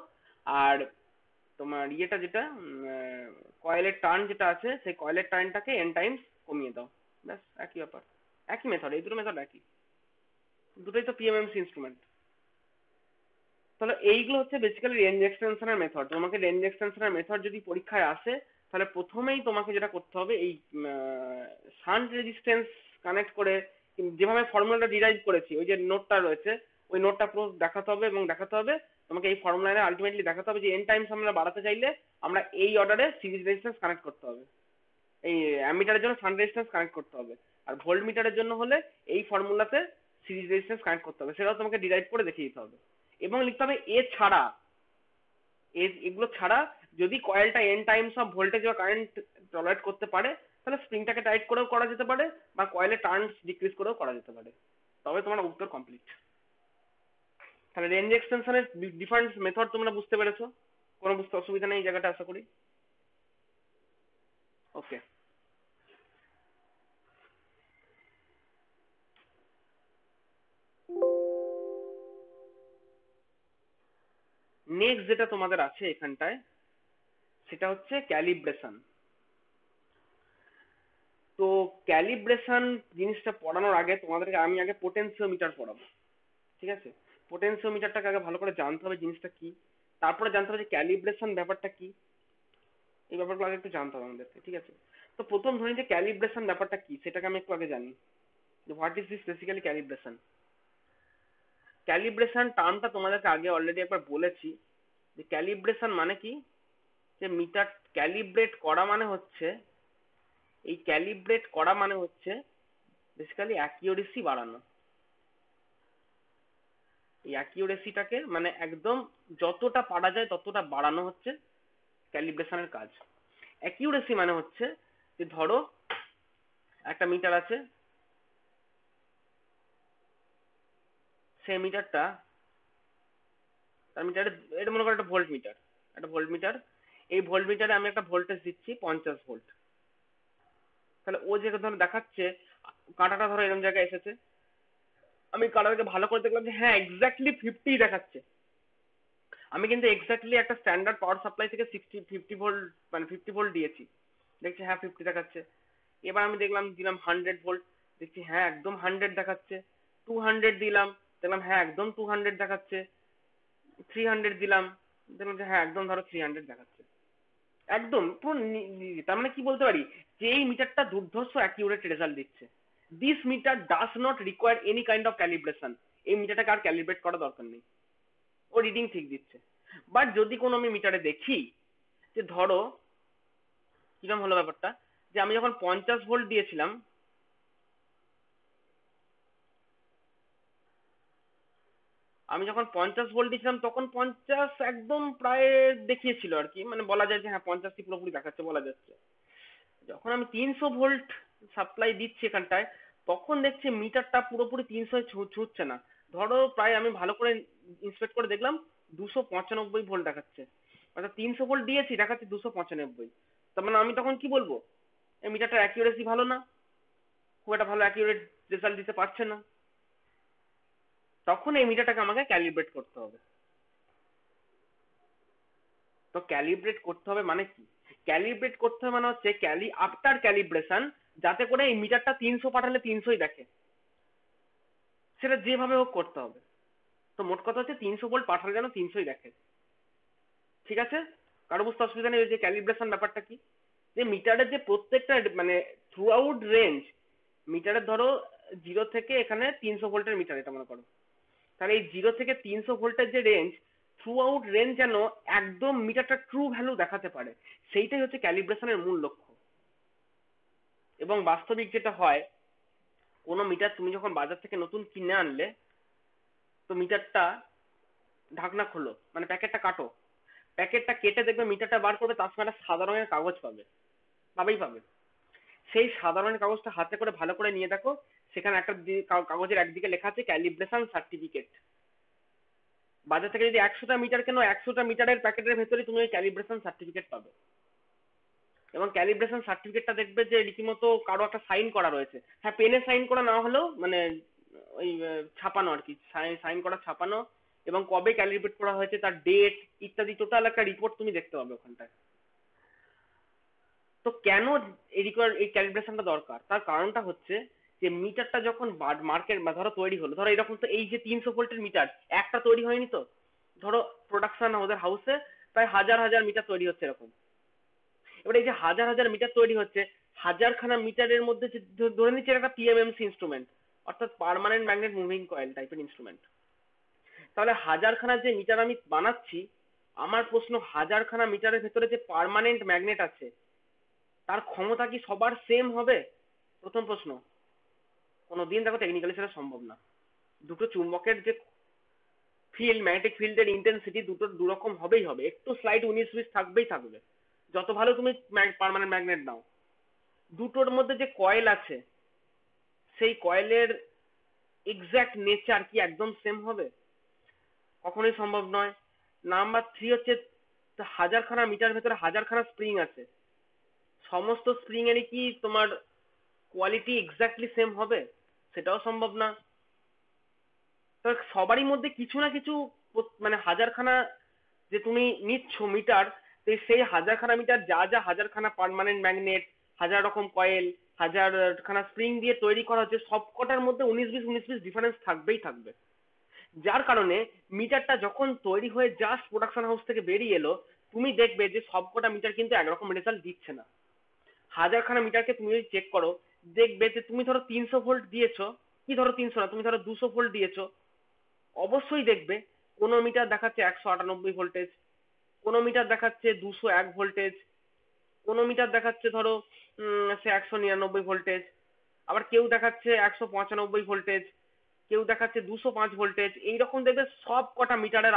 আর তোমার ইয়েটা যেটা কয়েলের টার্ন যেটা আছে, সেই কয়েলের টার্নটাকে n টাইমস কমিয়ে দাও, ব্যাস একই ব্যাপার, একই মেথড, এই দুটো মেথড একই, দুটোই তো পিএমএমসি ইনস্ট্রুমেন্ট। তাহলে এইগুলো হচ্ছে বেসিক্যালি রেঞ্জ এক্সটেনশনের মেথড। তোমাকে রেঞ্জ এক্সটেনশনের মেথড যদি পরীক্ষায় আসে, তাহলে প্রথমেই তোমাকে যেটা করতে হবে, এই শান্ট রেজিস্ট্যান্স কানেক্ট করে যেভাবে ফর্মুলাটা ডিরাইভ করেছি, ওই যে নোটটা রয়েছে, ওই নোটটা পুরো দেখাতে হবে, এবং দেখাতে হবে তোমাকে এই ফর্মুলায় আলটিমেটলি দেখাতে হবে যে n টাইমস আমরা বাড়াতে চাইলে আমরা এই অর্ডারে সিরিজ রেজিস্ট্যান্স কানেক্ট করতে হবে, এই অ্যামিটারের জন্য শান্ট রেজিস্ট্যান্স কানেক্ট করতে হবে, আর ভোল্ট মিটারের জন্য হলে এই ফর্মুলাতে সিরিজ রেজিস্ট্যান্স কানেক্ট করতে হবে, সেটাও তোমাকে ডিরাইভ করে দেখিয়ে দিতে হবে। এবং লিখতে হবে এছাড়া, এগুলো ছাড়া যদি কয়েলটা n টাইমস অফ ভোল্টেজ বা কারেন্ট টলারেট করতে পারে, তাহলে স্প্রিংটাকে টাইট করেও করা যেতে পারে, বা কয়েলের টার্নস ডিক্রিজ করেও করা যেতে পারে, তবে তোমার উত্তর কমপ্লিট। তাহলে রেঞ্জ এক্সটেনশনের ডিফারেন্ট মেথড তোমরা বুঝতে পেরেছো, কোনো বুঝতে অসুবিধা নেই এই জায়গাটা আশা করি। ওকে, নেক্সট যেটা তোমাদের আছে এখানটায়, সেটা হচ্ছে ক্যালিব্রেশন। তো ক্যালিব্রেশন জিনিসটা পড়ানোর আগে তোমাদেরকে আমি আগে পোটেনশিওমিটার পড়াবো, ঠিক আছে? পোটেনশিওমিটারটাকে আগে ভালো করে জানতে হবে জিনিসটা কি, তারপরে জানতে হবে যে ক্যালিব্রেশন ব্যাপারটা কি, এই ব্যাপারগুলো আগে একটু জানতে হবে আমাদেরকে, ঠিক আছে? তো প্রথম ধরি যে ক্যালিব্রেশন ব্যাপারটা কি, সেটাকে আমি একটু আগে জানি, যে what is this basically calibration. Calibration টার্মটা তোমাদেরকে আগে অলরেডি একবার বলেছি, যে ক্যালিব্রেশন মানে কি, যে মিটার ক্যালিব্রেট করা মানে হচ্ছে, এই ক্যালিব্রেট করা মানে হচ্ছে বেসিক্যালি অ্যাকিউরেসি বাড়ানো। এই অ্যাকিউরেসিটাকে মানে একদম যতটা পারা যায় ততটা বাড়ানো হচ্ছে ক্যালিব্রেশনের কাজ। অ্যাকিউরেসি মানে হচ্ছে যে ধরো একটা মিটার আছে, সেই মিটারটা, তার মিটারে, এটা মনে করো একটা ভোল্ট মিটার, একটা ভোল্ট মিটার, এই ভোল্ট মিটারে আমি একটা ভোল্টেজ দিচ্ছি 50 ভোল্ট। তাহলে ও যে ধরো দেখাচ্ছে, কাঁটাটা ধরো এরকম জায়গায় এসেছে, আমি কাঁটাটাকে ভালো করে দেখলাম যে হ্যাঁ এক্স্যাক্টলি 50 দেখাচ্ছে, আমি কিন্তু এক্স্যাক্টলি একটা স্ট্যান্ডার্ড পাওয়ার সাপ্লাই থেকে 50 ভোল্ট, মানে 50 ভোল্ট দিয়েছি, দেখছি হ্যাঁ 50 দেখাচ্ছে। এবার আমি দেখলাম, দিলাম 100 ভোল্ট, দেখছি হ্যাঁ একদম 100 দেখাচ্ছে। 200 দিলাম, দেখলাম হ্যাঁ একদম 200 দেখাচ্ছে। 300 দিলাম, দেখলাম যে হ্যাঁ একদম ধরো 300 দেখাচ্ছে, একদম পুরো তার মানে কি বলতে পারি, যে এই মিটারটা দুর্ধর্ষ অ্যাকিউরেট রেজাল্ট দিচ্ছে। This meter does not require any kind of calibration, এই মিটারটাকে আর ক্যালিব্রেট করা দরকার নেই, ও রিডিং ঠিক দিচ্ছে। বাট যদি কোনো আমি মিটারে দেখি যে ধরো কিরকম হলো ব্যাপারটা, যে আমি যখন 50 ভোল্ট দিয়েছিলাম, আমি যখন 50 ভোল্ট দিয়েছিলাম তখন 50 একদম প্রায় দেখিয়েছিল আর কি, মানে বলা যায় যে হ্যাঁ 50টি পুরোপুরি দেখাচ্ছে বলা যাচ্ছে। যখন আমি 300 ভোল্ট সাপ্লাই দিচ্ছি এখানটায়, তখন দেখছি মিটারটা পুরোপুরি 300 ছুটছে না, ধরো প্রায় আমি ভালো করে ইন্সপেক্ট করে দেখলাম 295 ভোল্ট দেখাচ্ছে, অর্থাৎ 300 ভোল্ট দিয়েছি দেখাচ্ছে 295। তার মানে আমি তখন কি বলবো, এই মিটারটার অ্যাকিউরেসি ভালো না, খুব একটা ভালো অ্যাকিউরেট রেজাল্ট দিতে পারছে না, তখন এই মিটারটাকে আমাকে ক্যালিব্রেট করতে হবে। তো ক্যালিব্রেট করতে হবে মানে কি, ক্যালিব্রেট করতে হবে মানে হচ্ছে আফটার ক্যালিব্রেশন, যাতে করে এই মিটারটা 300 পাঠালে 300ই দেখে, সেটা যেভাবে হোক করতে হবে। তো মোট কথা হচ্ছে 300 ভোল্ট পাঠালে যেন 300ই দেখে, ঠিক আছে? কারো বুঝতে অসুবিধা নেই যে ক্যালিব্রেশন ব্যাপারটা কি, যে মিটারের যে প্রত্যেকটা মানে থ্রু আউট রেঞ্জ মিটারের ধরো 0 থেকে এখানে 300 ভোল্টের মিটার এটা মনে করো, তাহলে এই 0 থেকে 300 ভোল্টের যে রেঞ্জ, থ্রু আউট রেঞ্জ যেন একদম মিটারটা ট্রু ভ্যালু দেখাতে পারে, সেইটাই হচ্ছে ক্যালিব্রেশনের মূল লক্ষ্য। এবং বাস্তবিক যেটা হয়, কোনো মিটার তুমি যখন বাজার থেকে নতুন কিনে আনলে, তো মিটারটা ঢাকনা খোলো, মানে প্যাকেটটা কাটো, প্যাকেটটা কেটে দেখবে মিটারটা বার করবে, তার সঙ্গে একটা সাদা রঙের কাগজ পাবে, পাবে। সেই সাদা রঙের কাগজটা হাতে করে ভালো করে নিয়ে দেখো, সেখানে একটা কাগজের একদিকে লেখা আছে ক্যালিব্রেশন সার্টিফিকেট। বাজার থেকে যদি 100টা মিটার কেনো, 100টা মিটারের প্যাকেটের ভেতরে তুমি ওই ক্যালিব্রেশন সার্টিফিকেট পাবে। এবং ক্যালিব্রেশন সার্টিফিকেটটা দেখবে যে রীতিমতো কারো একটা সাইন করা রয়েছে, হ্যাঁ পেনে সাইন করা না হলেও মানে ওই ছাপানো আর কি, সাইন করা ছাপানো, এবং কবে ক্যালিব্রেট করা হয়েছে তার ডেট ইত্যাদি টোটাল একটা রিপোর্ট তুমি দেখতে পাবে ওখানটায়। তো কেন এই ক্যালিব্রেশনটা দরকার, তার কারণটা হচ্ছে যে মিটারটা যখন মার্কেট বা ধরো তৈরি হলো, ধরো এরকম তো এই যে 300 ভোল্টের মিটার একটা তৈরি হয়নি তো, ধরো প্রোডাকশন ওদের হাউসে প্রায় হাজার হাজার মিটার তৈরি হচ্ছে এরকম। এবার এই যে হাজার হাজার মিটার তৈরি হচ্ছে, হাজারখানা মিটারের মধ্যে যে ধরে নিচ্ছে এটা একটা পিএমএমসি ইনস্ট্রুমেন্ট, অর্থাৎ পার্মানেন্ট ম্যাগনেট মুভিং কয়েল টাইপের ইনস্ট্রুমেন্ট। তাহলে হাজারখানা যে মিটার আমি বানাচ্ছি, আমার প্রশ্ন, হাজারখানা মিটারের ভেতরে যে পার্মানেন্ট ম্যাগনেট আছে তার ক্ষমতা কি সবার সেম হবে? প্রথম প্রশ্ন। কোনোদিন দেখো টেকনিক্যালি সেটা সম্ভব না। দুটো চুম্বকের যে ফিল্ড, ম্যাগনেটিক ফিল্ডের ইন্টেন্সিটি দুটো দুরকম হবে, একটু স্লাইড 19-20 থাকবে, যত ভালো তুমি পার্মানেন্ট ম্যাগনেট নাও। দুটোর মধ্যে যে কয়েল আছে, সেই কয়েলের এক্সাক্ট নেচার কি একদম সেম হবে? কখনোই সম্ভব নয়। নাম্বার 3 হচ্ছে, হাজারখানা মিটার ভেতরে হাজারখানা স্প্রিং আছে, সমস্ত স্প্রিং এরই কি তোমার কোয়ালিটি এক্স্যাক্টলি সেম হবে? সেটাও সম্ভব না। তো সবারই মধ্যে কিছু না কিছু মানে হাজারখানা যে তুমি নিচ্ছ মিটার, সেই হাজারখানা মিটার যা যা হাজারখানা পার্মানেন্ট ম্যাগনেট, হাজার রকম কয়েল, হাজারখানা স্প্রিং দিয়ে তৈরি করা হচ্ছে, সবকটার মধ্যে 19-20 ডিফারেন্স থাকবে। যার কারণে মিটারটা যখন তৈরি হয়ে জাস্ট প্রোডাকশন হাউস থেকে বেরিয়ে এলো, তুমি দেখবে যে সবকটা মিটার কিন্তু একরকম রেজাল্ট দিচ্ছে না। হাজারখানা মিটারকে তুমি যদি চেক করো, দেখবে যে তুমি ধরো 300 ভোল্ট দিয়েছো, কি ধরো 300 না, তুমি ধরো 200 ভোল্ট দিয়েছো, অবশ্যই দেখবে কোনো মিটার দেখাচ্ছে 198 ভোল্টেজ, কোনো মিটার দেখাচ্ছে 201 ভোল্টেজ, কোনো মিটার দেখাচ্ছে ধরো সে 199 ভোল্টেজ, আবার কেউ দেখাচ্ছে 195 ভোল্টেজ, কেউ দেখাচ্ছে 205 ভোল্টেজ। এইরকম দেখবে সব কটা মিটারের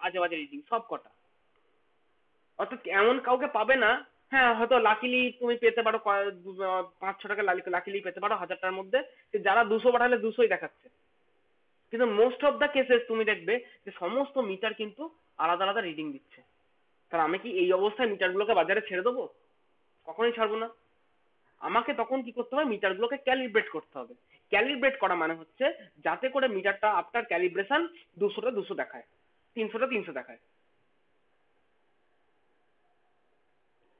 আজে বাজে রিডিং, সব কটা। অর্থাৎ এমন কাউকে পাবে না, হ্যাঁ হয়তো লাকিলি তুমি পেতে পারো 5-6 টাকা লাকিলি পেতে পারো 1000টার মধ্যে, যে যারা 200 পাঠালে 200ই দেখাচ্ছে। কিন্তু মোস্ট অফ দা কেসেস তুমি দেখবে যে সমস্ত মিটার কিন্তু আলাদা আলাদা রিডিং দিচ্ছে। তাহলে আমি কি এই অবস্থায় মিটারগুলোকে বাজারে ছেড়ে দেবো? কখনোই ছাড়বো না। আমাকে তখন কি করতে হবে, মিটারগুলোকে ক্যালিব্রেট করতে হবে। ক্যালিব্রেট করা মানে হচ্ছে যাতে করে মিটারটা আফটার ক্যালিব্রেশন 200টা 200 দেখায়, 300টা 300 দেখায়।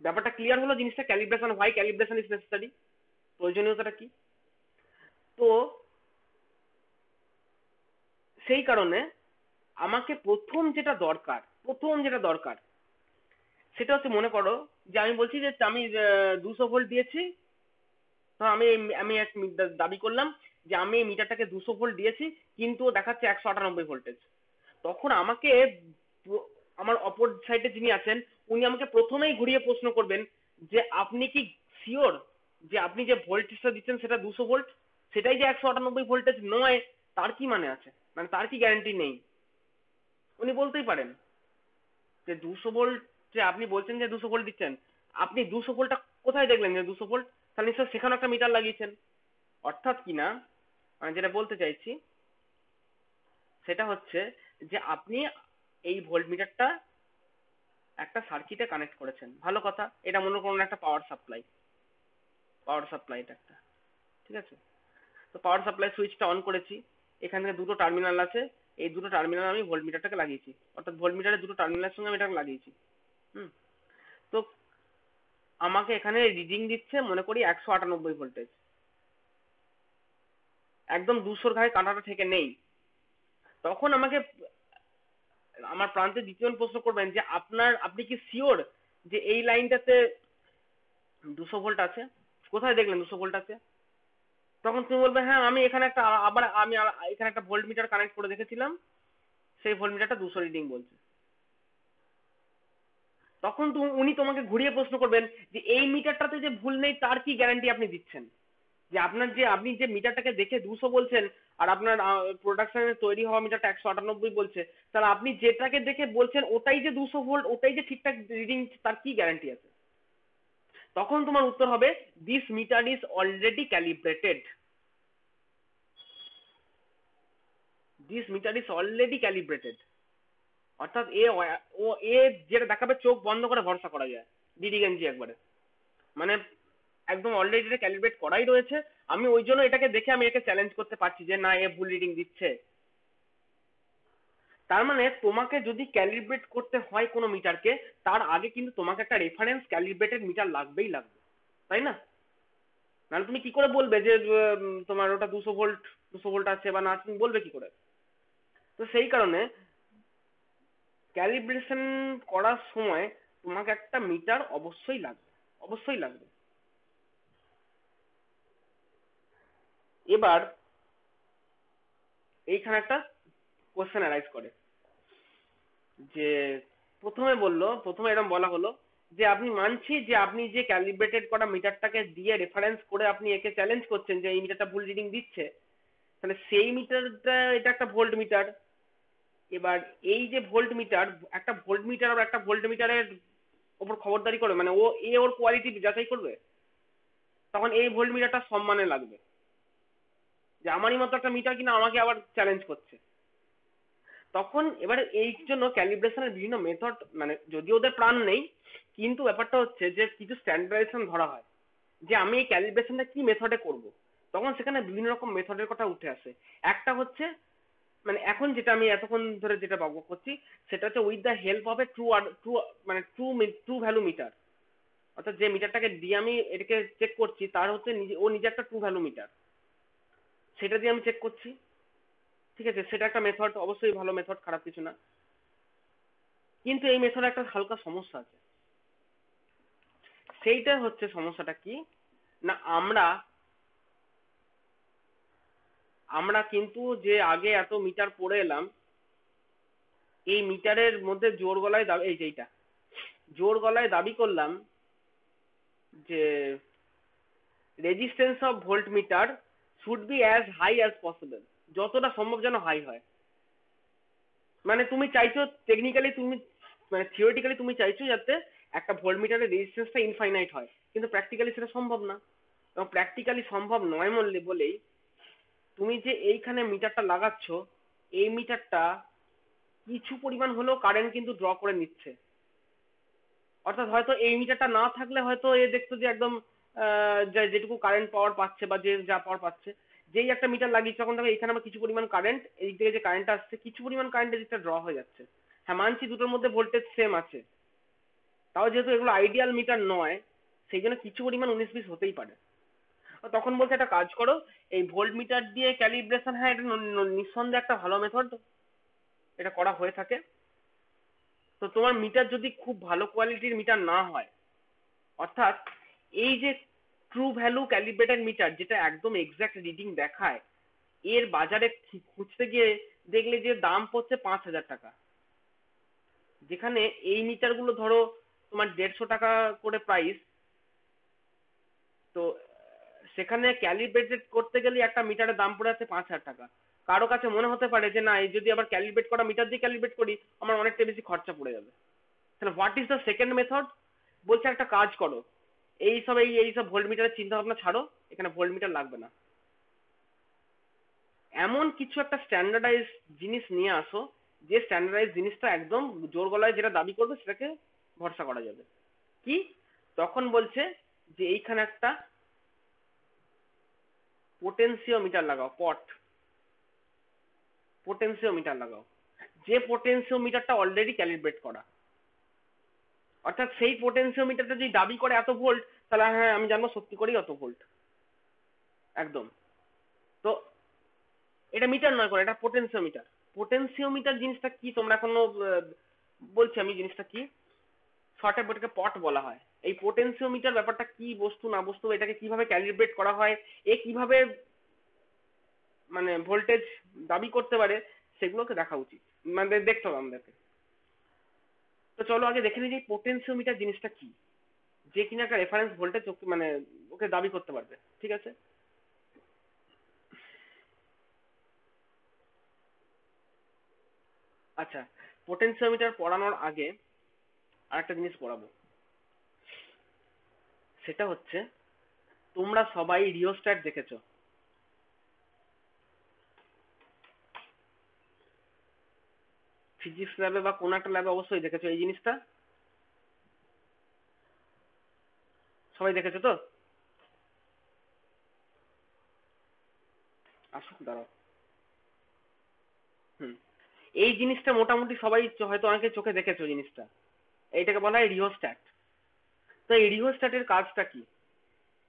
ব্যাপারটা ক্লিয়ার হলো জিনিসটা, calibration, why calibration is necessary, প্রয়োজনীয়তাটা কি। তো সেই কারণে আমাকে প্রথম যেটা দরকার সেটা হচ্ছে, মনে করো যে আমি বলছি যে আমি 200 ভোল্ট দিয়েছি, তো আমি আমি এক দাবি করলাম যে আমি এই মিটারটাকে 200 ভোল্ট দিয়েছি, কিন্তু ও দেখাচ্ছে 198 ভোল্টেজ। তখন আমাকে আমার অপর সাইডে যিনি আছেন, উনি আমাকে প্রথমেই ঘুরিয়ে প্রশ্ন করবেন যে আপনি কি শিওর যে আপনি যে ভোল্টেজটা দিচ্ছেন সেটা 200 ভোল্ট, সেটাই যে 198 ভোল্টেজ নয়? তার কি মানে আছে, মানে তার কি গ্যারান্টি নেই? উনি বলতেই পারেন যে 200 ভোল্ট, যে আপনি বলছেন যে 200 ভোল্ট দিচ্ছেন, আপনি 200 ভোল্টটা কোথায় দেখলেন যে 200 ভোল্ট? তাহলে নিশ্চয় সেখানে একটা মিটার লাগিয়েছেন। অর্থাৎ কি না, আমি যেটা বলতে চাইছি সেটা হচ্ছে যে আপনি এই ভোল্ট মিটারটা একটা সার্কিটে কানেক্ট করেছেন, ভালো কথা, এটা মনে করুন একটা পাওয়ার সাপ্লাই এটা একটা, ঠিক আছে? তো পাওয়ার সাপ্লাই সুইচটা অন করেছি, এখান থেকে দুটো টার্মিনাল আছে, এই দুটো টার্মিনাল আমি ভোল্ট মিটারটাকে লাগিয়েছি, অর্থাৎ ভোল্ট মিটারের দুটো টার্মিনালের সঙ্গে আমি এটাকে লাগিয়েছি। হুম। তো আমাকে এখানে রিডিং দিচ্ছে মনে করি 198 ভোল্টেজ, একদম 200-র ঘায়ে কাঁটাটা ঠেকে নেই। তখন আমাকে আমার প্রান্তে দ্বিতীয় প্রশ্ন করবেন যে আপনি কি শিওর যে এই লাইনটাতে 200 ভোল্ট আছে? কোথায় দেখলেন 200 ভোল্ট আছে? তখন তুমি বলবে হ্যাঁ আমি এখানে একটা আবার আমি এখানে একটা ভোল্ট মিটার কানেক্ট করে দেখেছিলাম, সেই ভোল্ট মিটারটা 200 রিডিং বলছে। তখন উনি তোমাকে ঘুরিয়ে প্রশ্ন করবেন যে এই মিটারটাতে যে ভুল নেই তার কি গ্যারান্টি আপনি দিচ্ছেন? যে আপনি যে মিটারটাকে দেখে 200 বলছেন আর আপনার প্রোডাকশনে তৈরি হওয়া মিটারটা 198 বলছে, তাহলে আপনি যেটাকে দেখে বলছেন ওটাই যে 200 ভোল্ট, ওটাই যে ঠিকঠাক রিডিং, তার কি গ্যারান্টি আছে? তখন তোমার উত্তর হবে this meter is already calibrated, this meter is already calibrated. অর্থাৎ এ যেটা দেখাবে চোখ বন্ধ করে ভরসা করা যায়, ডিডি গেঞ্জি একবারে, মানে একদম অলরেডি এটা ক্যালিব্রেট করাই রয়েছে। আমি ওই জন্য এটাকে দেখে আমি একে চ্যালেঞ্জ করতে পারছি যে না এ ভুল রিডিং দিচ্ছে। তার মানে তোমাকে যদি ক্যালিব্রেট করতে হয় কোনো মিটারকে, তার আগে কিন্তু তোমাকে একটা রেফারেন্স ক্যালিব্রেটেড মিটার লাগবেই লাগবে, তাই না? নাহলে তুমি কি করে বলবে যে তোমার ওটা 200 ভোল্ট আছে বা না, তুমি বলবে কি করে? তো সেই কারণে ক্যালিব্রেশন করার সময় তোমাকে একটা মিটার অবশ্যই লাগবে, অবশ্যই লাগবে। এবার এইখানে একটা কোশ্চেন অ্যারাইজ করে যে প্রথমে এরকম বলা হলো যে আপনি মানছি যে আপনি যে ক্যালিব্রেটেড করা মিটারটাকে দিয়ে রেফারেন্স করে আপনি একে চ্যালেঞ্জ করছেন যে এই মিটারটা ভুল রিডিং দিচ্ছে, তাহলে সেই মিটারটা এটা একটা ভোল্ট মিটার। এবার এই যে ভোল্ট মিটার, একটা ভোল্ট মিটার আর একটা ভোল্ট মিটারের ওপর খবরদারি করবে, মানে ওর কোয়ালিটি যাচাই করবে, তখন এই ভোল্ট মিটারটা সম্মানে লাগবে যে আমারই মতো একটা মিটার কিনা আমাকে আবার চ্যালেঞ্জ করছে। তখন এবারে এই জন্য ক্যালিব্রেশনের বিভিন্ন মেথড, মানে যদি ওদের প্রাণ নেই, কিন্তু ব্যাপারটা হচ্ছে যে কিছু স্ট্যান্ডার্ডাইজেশন ধরা হয় যে আমি এই ক্যালিব্রেশনটা কি মেথডে করব। তখন সেখানে বিভিন্ন রকম মেথডের কথা উঠে আসে। একটা হচ্ছে, মানে এখন যেটা আমি এতক্ষণ ধরে যেটা ব্যবহার করছি সেটা হচ্ছে with the help of a true, মানে ট্রু ভ্যালু মিটার। অর্থাৎ যে মিটারটাকে দিয়ে আমি এটাকে চেক করছি তার হচ্ছে নিজে একটা ট্রু ভ্যালু মিটার, সেটা দিয়ে আমি চেক করছি। ঠিক আছে, সেটা একটা মেথড, অবশ্যই ভালো মেথড, খারাপ কিছু না। কিন্তু এই মেথডে একটা হালকা সমস্যা আছে। সেইটা হচ্ছে সমস্যাটা কি না, আমরা আমরা কিন্তু যে আগে এত মিটার পড়ে এলাম, এই মিটারের মধ্যে জোর গলায় দাবি, এই যেটা জোর গলায় দাবি করলাম যে resistance of volt meter should be as high as possible, যতটা সম্ভব যেন হাই হয়। মানে তুমি চাইছো টেকনিক্যালি, তুমি মানে থিওরিটিক্যালি তুমি চাইছো যাতে একটা ভোল্ট মিটারের রেজিস্ট্যান্সটা ইনফাইনাইট হয়, কিন্তু প্র্যাকটিক্যালি সেটা সম্ভব না। এবং প্র্যাকটিক্যালি সম্ভব নয় বলেই তুমি যে এইখানে মিটারটা লাগাচ্ছ, এই মিটারটা কিছু পরিমাণ হলেও কারেন্ট কিন্তু ড্র করে নিচ্ছে। অর্থাৎ হয়তো এই মিটারটা না থাকলে হয়তো এ দেখতো যে একদম যেটুকু কারেন্ট পাওয়ার পাচ্ছে বা যে যা পাওয়ার পাচ্ছে, যেই একটা মিটার লাগিয়েছে তখন দেখো এখানে আমার কিছু পরিমাণ কারেন্ট, এই দিক থেকে যে কারেন্ট আসছে কিছু পরিমাণ কারেন্ট এদিকটা ড্র হয়ে যাচ্ছে। হ্যাঁ মানছি দুটোর মধ্যে ভোল্টেজ সেম আছে, তাও যেহেতু এগুলো আইডিয়াল মিটার নয়, সেই জন্য কিছু পরিমাণ 19-20 হতেই পারে। তখন বলছে একটা কাজ করো, এই ভোল্ট মিটার দিয়ে ক্যালিব্রেশন, হ্যাঁ এটা নিঃসন্দেহে একটা ভালো মেথড, এটা করা হয়ে থাকে। তো তোমার মিটার যদি খুব ভালো কোয়ালিটির মিটার না হয়, অর্থাৎ এই যে ট্রু ভ্যালু ক্যালিব্রেটেড মিটার যেটা একদম এক্সাক্ট রিডিং দেখায়, এর বাজারে খুঁজতে গিয়ে দেখলে যে দাম পড়ছে 5,000 টাকা, যেখানে এই মিটারগুলো ধরো তোমার 150 টাকা করে প্রাইস। তো সেখানে ক্যালিব্রেটেড করতে গেলে একটা মিটারের দাম পড়ে যাচ্ছে 5,000 টাকা। কারো কাছে মনে হতে পারে যে না এই যদি আবার ক্যালিব্রেট করা মিটার দিয়ে ক্যালিব্রেট করি আমার অনেকটা বেশি খরচা পড়ে যাবে। তাহলে what is the second method? বলছে একটা কাজ করো, এই সব ভোল্ট মিটারের চিন্তা ভাবনা ছাড়ো, এখানে ভোল্ট মিটার লাগবে না, এমন কিছু একটা স্ট্যান্ডার্ডাইজ জিনিস নিয়ে আসো, যে স্ট্যান্ডার্ডাইজ জিনিসটা একদম জোর গলায় যেটা দাবি করবে সেটাকে ভরসা করা যাবে। কি? তখন বলছে যে এইখানে একটা পোটেনশিওমিটার লাগাও, পোটেনশিওমিটার লাগাও, যে পোটেনশিওমিটারটা অলরেডি ক্যালিব্রেট করা। অর্থাৎ সেই পোটেনশিওমিটারটা যদি দাবি করে এত ভোল্ট, তাহলে হ্যাঁ আমি জানবো সত্যি করেই অত ভোল্ট একদম। তো এটা মিটার নয় করে, এটা পোটেনশিওমিটার। পোটেনশিওমিটার জিনিসটা কি তোমরা এখনো বলছি আমি জিনিসটা কি, শর্টে এটাকে পট বলা হয়। এই পোটেনশিওমিটার ব্যাপারটা কি, বস্তু না বস্তু, এটাকে কিভাবে ক্যালিব্রেট করা হয়, এ কিভাবে মানে ভোল্টেজ দাবি করতে পারে, সেগুলোকে দেখা উচিত, মানে দেখতে হবে আমাদেরকে। তো চলো আগে দেখে নিই যে পোটেনশিওমিটার জিনিসটা কি, যে কিনা একটা রেফারেন্স ভোল্টেজ মানে ওকে দাবি করতে পারবে, ঠিক আছে? আচ্ছা, পোটেনশিওমিটার পড়ানোর আগে আরেকটা জিনিস পড়াবো, সেটা হচ্ছে তোমরা সবাই রিওস্ট্যাট দেখেছো, ফিজিক্স ল্যাবে বা কোনো একটা ল্যাবে অবশ্যই দেখেছো এই জিনিসটা, সবাই দেখেছো তো? আসো দাঁড়াও। হুম, এই জিনিসটা মোটামুটি সবাই হয়তো অনেকে চোখে দেখেছো জিনিসটা, এইটাকে বলা হয় রিওস্ট্যাট। তো এই রিওস্ট্যাটের কাজটা কি?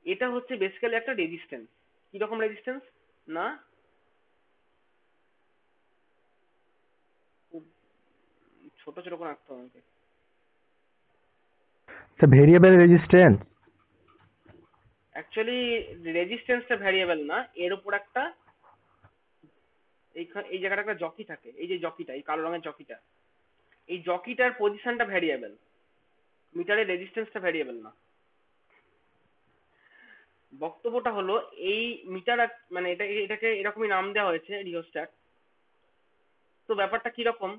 এটা হচ্ছে বেসিক্যালি একটা রেজিস্ট্যান্স। কিরকম রেজিস্ট্যান্স? না, খুব ছোট ছোট করে আঁকতে হবে আমাকে। The variable resistance. অ্যাকচুয়ালি রেজিস্ট্যান্সটা ভ্যারিয়েবল না, এর উপর একটা এই জায়গাটা একটা জকি থাকে, এই যে জকিটা, এই কালো রঙের জকিটা, এই জকিটার পজিশনটা ভ্যারিয়েবল, মিটারের রেজিস্ট্যান্সটা ভ্যারিয়েবল না। বক্তব্যটা হলো এই মিটার, মানে এটাকে এরকমই নাম দেওয়া হয়েছে রিওস্ট্যাট। তো ব্যাপারটা কিরকম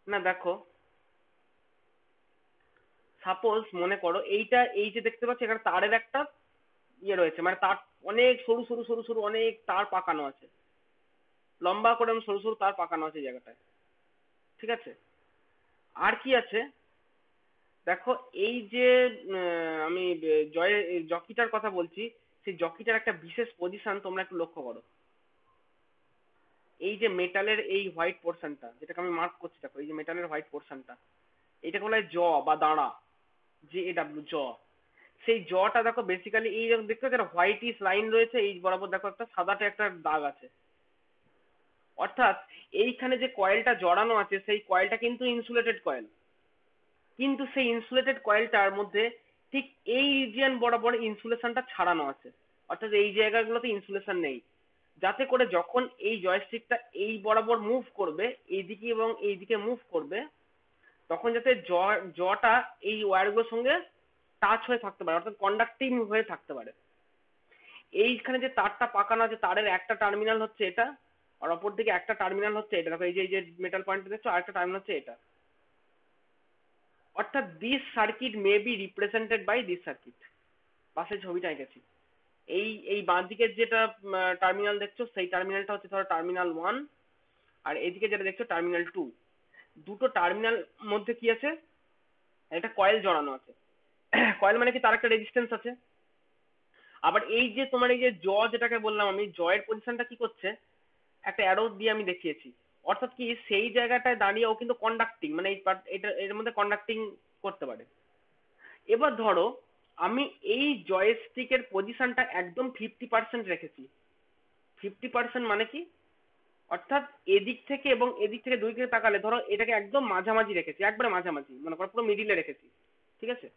না, দেখো সাপোজ মনে করো এইটা, এই যে দেখতে পাচ্ছ এখানে তারের একটা ইয়ে রয়েছে, মানে তার অনেক সরু সরু সরু সরু অনেক তার পাকানো আছে, লম্বা করে এরকম সরু সরু তার পাকানো আছে এই জায়গাটায়, ঠিক আছে? আর কি আছে দেখো, এই যে আমি জয় জকিটার কথা বলছি, সেই জকিটার একটা বিশেষ পজিশন তোমরা একটু লক্ষ্য করো। এই যে মেটালের এই হোয়াইট পোর্শনটা যেটাকে আমি মার্ক করছি, দেখো এই যে মেটালের হোয়াইট পোর্শনটা, এটাকে বলা হয় জ বা দাঁড়া, জে এ ডাব্লিউ, জ। সেই জটা দেখো বেসিক্যালি এই রকম দেখতে পাচ্ছ, একটা হোয়াইটিশ লাইন রয়েছে, এই বরাবর দেখো একটা সাদাটে একটা দাগ আছে, অর্থাৎ এইখানে যে কয়েলটা জড়ানো আছে সেই কয়েলটা কিন্তু ইনসুলেটেড কয়েল, কিন্তু সেই ইনসুলেটেড কয়েলটার মধ্যে ঠিক এই রিজিয়ন বরাবর ইনসুলেশনটা ছাড়ানো আছে, অর্থাৎ এই জায়গাগুলোতে ইনসুলেশন নেই, যাতে করে যখন এই জয়স্টিকটা এই বরাবর মুভ করবে, এইদিকে এবং এইদিকে মুভ করবে, তখন যাতে জটা এই ওয়্যারগুলোর সঙ্গে টাচ হয়ে থাকতে পারে, অর্থাৎ কন্ডাক্টিং হয়ে থাকতে পারে। এইখানে যে তারটা পাকানো আছে, তারের একটা টার্মিনাল হচ্ছে এটা, আর অপর দিকে একটা টার্মিনাল হচ্ছে এটা, দেখো এই যে মেটাল পয়েন্ট দেখছো, আরেকটা টার্মিনাল হচ্ছে এটা, অর্থাৎ this circuit may be represented by this circuit. পাশে ছবিটা এঁকেছি, এই এই বাঁ দিকের যেটা টার্মিনাল দেখছো সেই টার্মিনালটা হচ্ছে ধরো টার্মিনাল 1, আর এদিকে যেটা দেখছো টার্মিনাল 2। দুটো টার্মিনাল মধ্যে কি আছে, একটা কয়েল জড়ানো আছে। কয়েল মানে কি, তার একটা রেজিস্ট্যান্স আছে। আবার এই যে তোমার এই যে যেটাকে বললাম আমি, এর পজিশনটা কি করছে, একটা অ্যারো দিয়ে আমি দেখিয়েছি, অর্থাৎ কি সেই জায়গাটায় দাঁড়িয়ে ও কিন্তু কন্ডাক্টিং, মানে এই এটা এর মধ্যে কন্ডাক্টিং করতে পারে। এবার ধরো আমি এই জয়স্টিকের পজিশনটা একদম 50% রেখেছি। 50% মানে কি, অর্থাৎ এদিক থেকে এবং এদিক থেকে দুই দিকে তাকালে ধরো এটাকে একদম মাঝামাঝি রেখেছি, একবারে মাঝামাঝি, মনে করো পুরো মিডিলে রেখেছি, ঠিক আছে?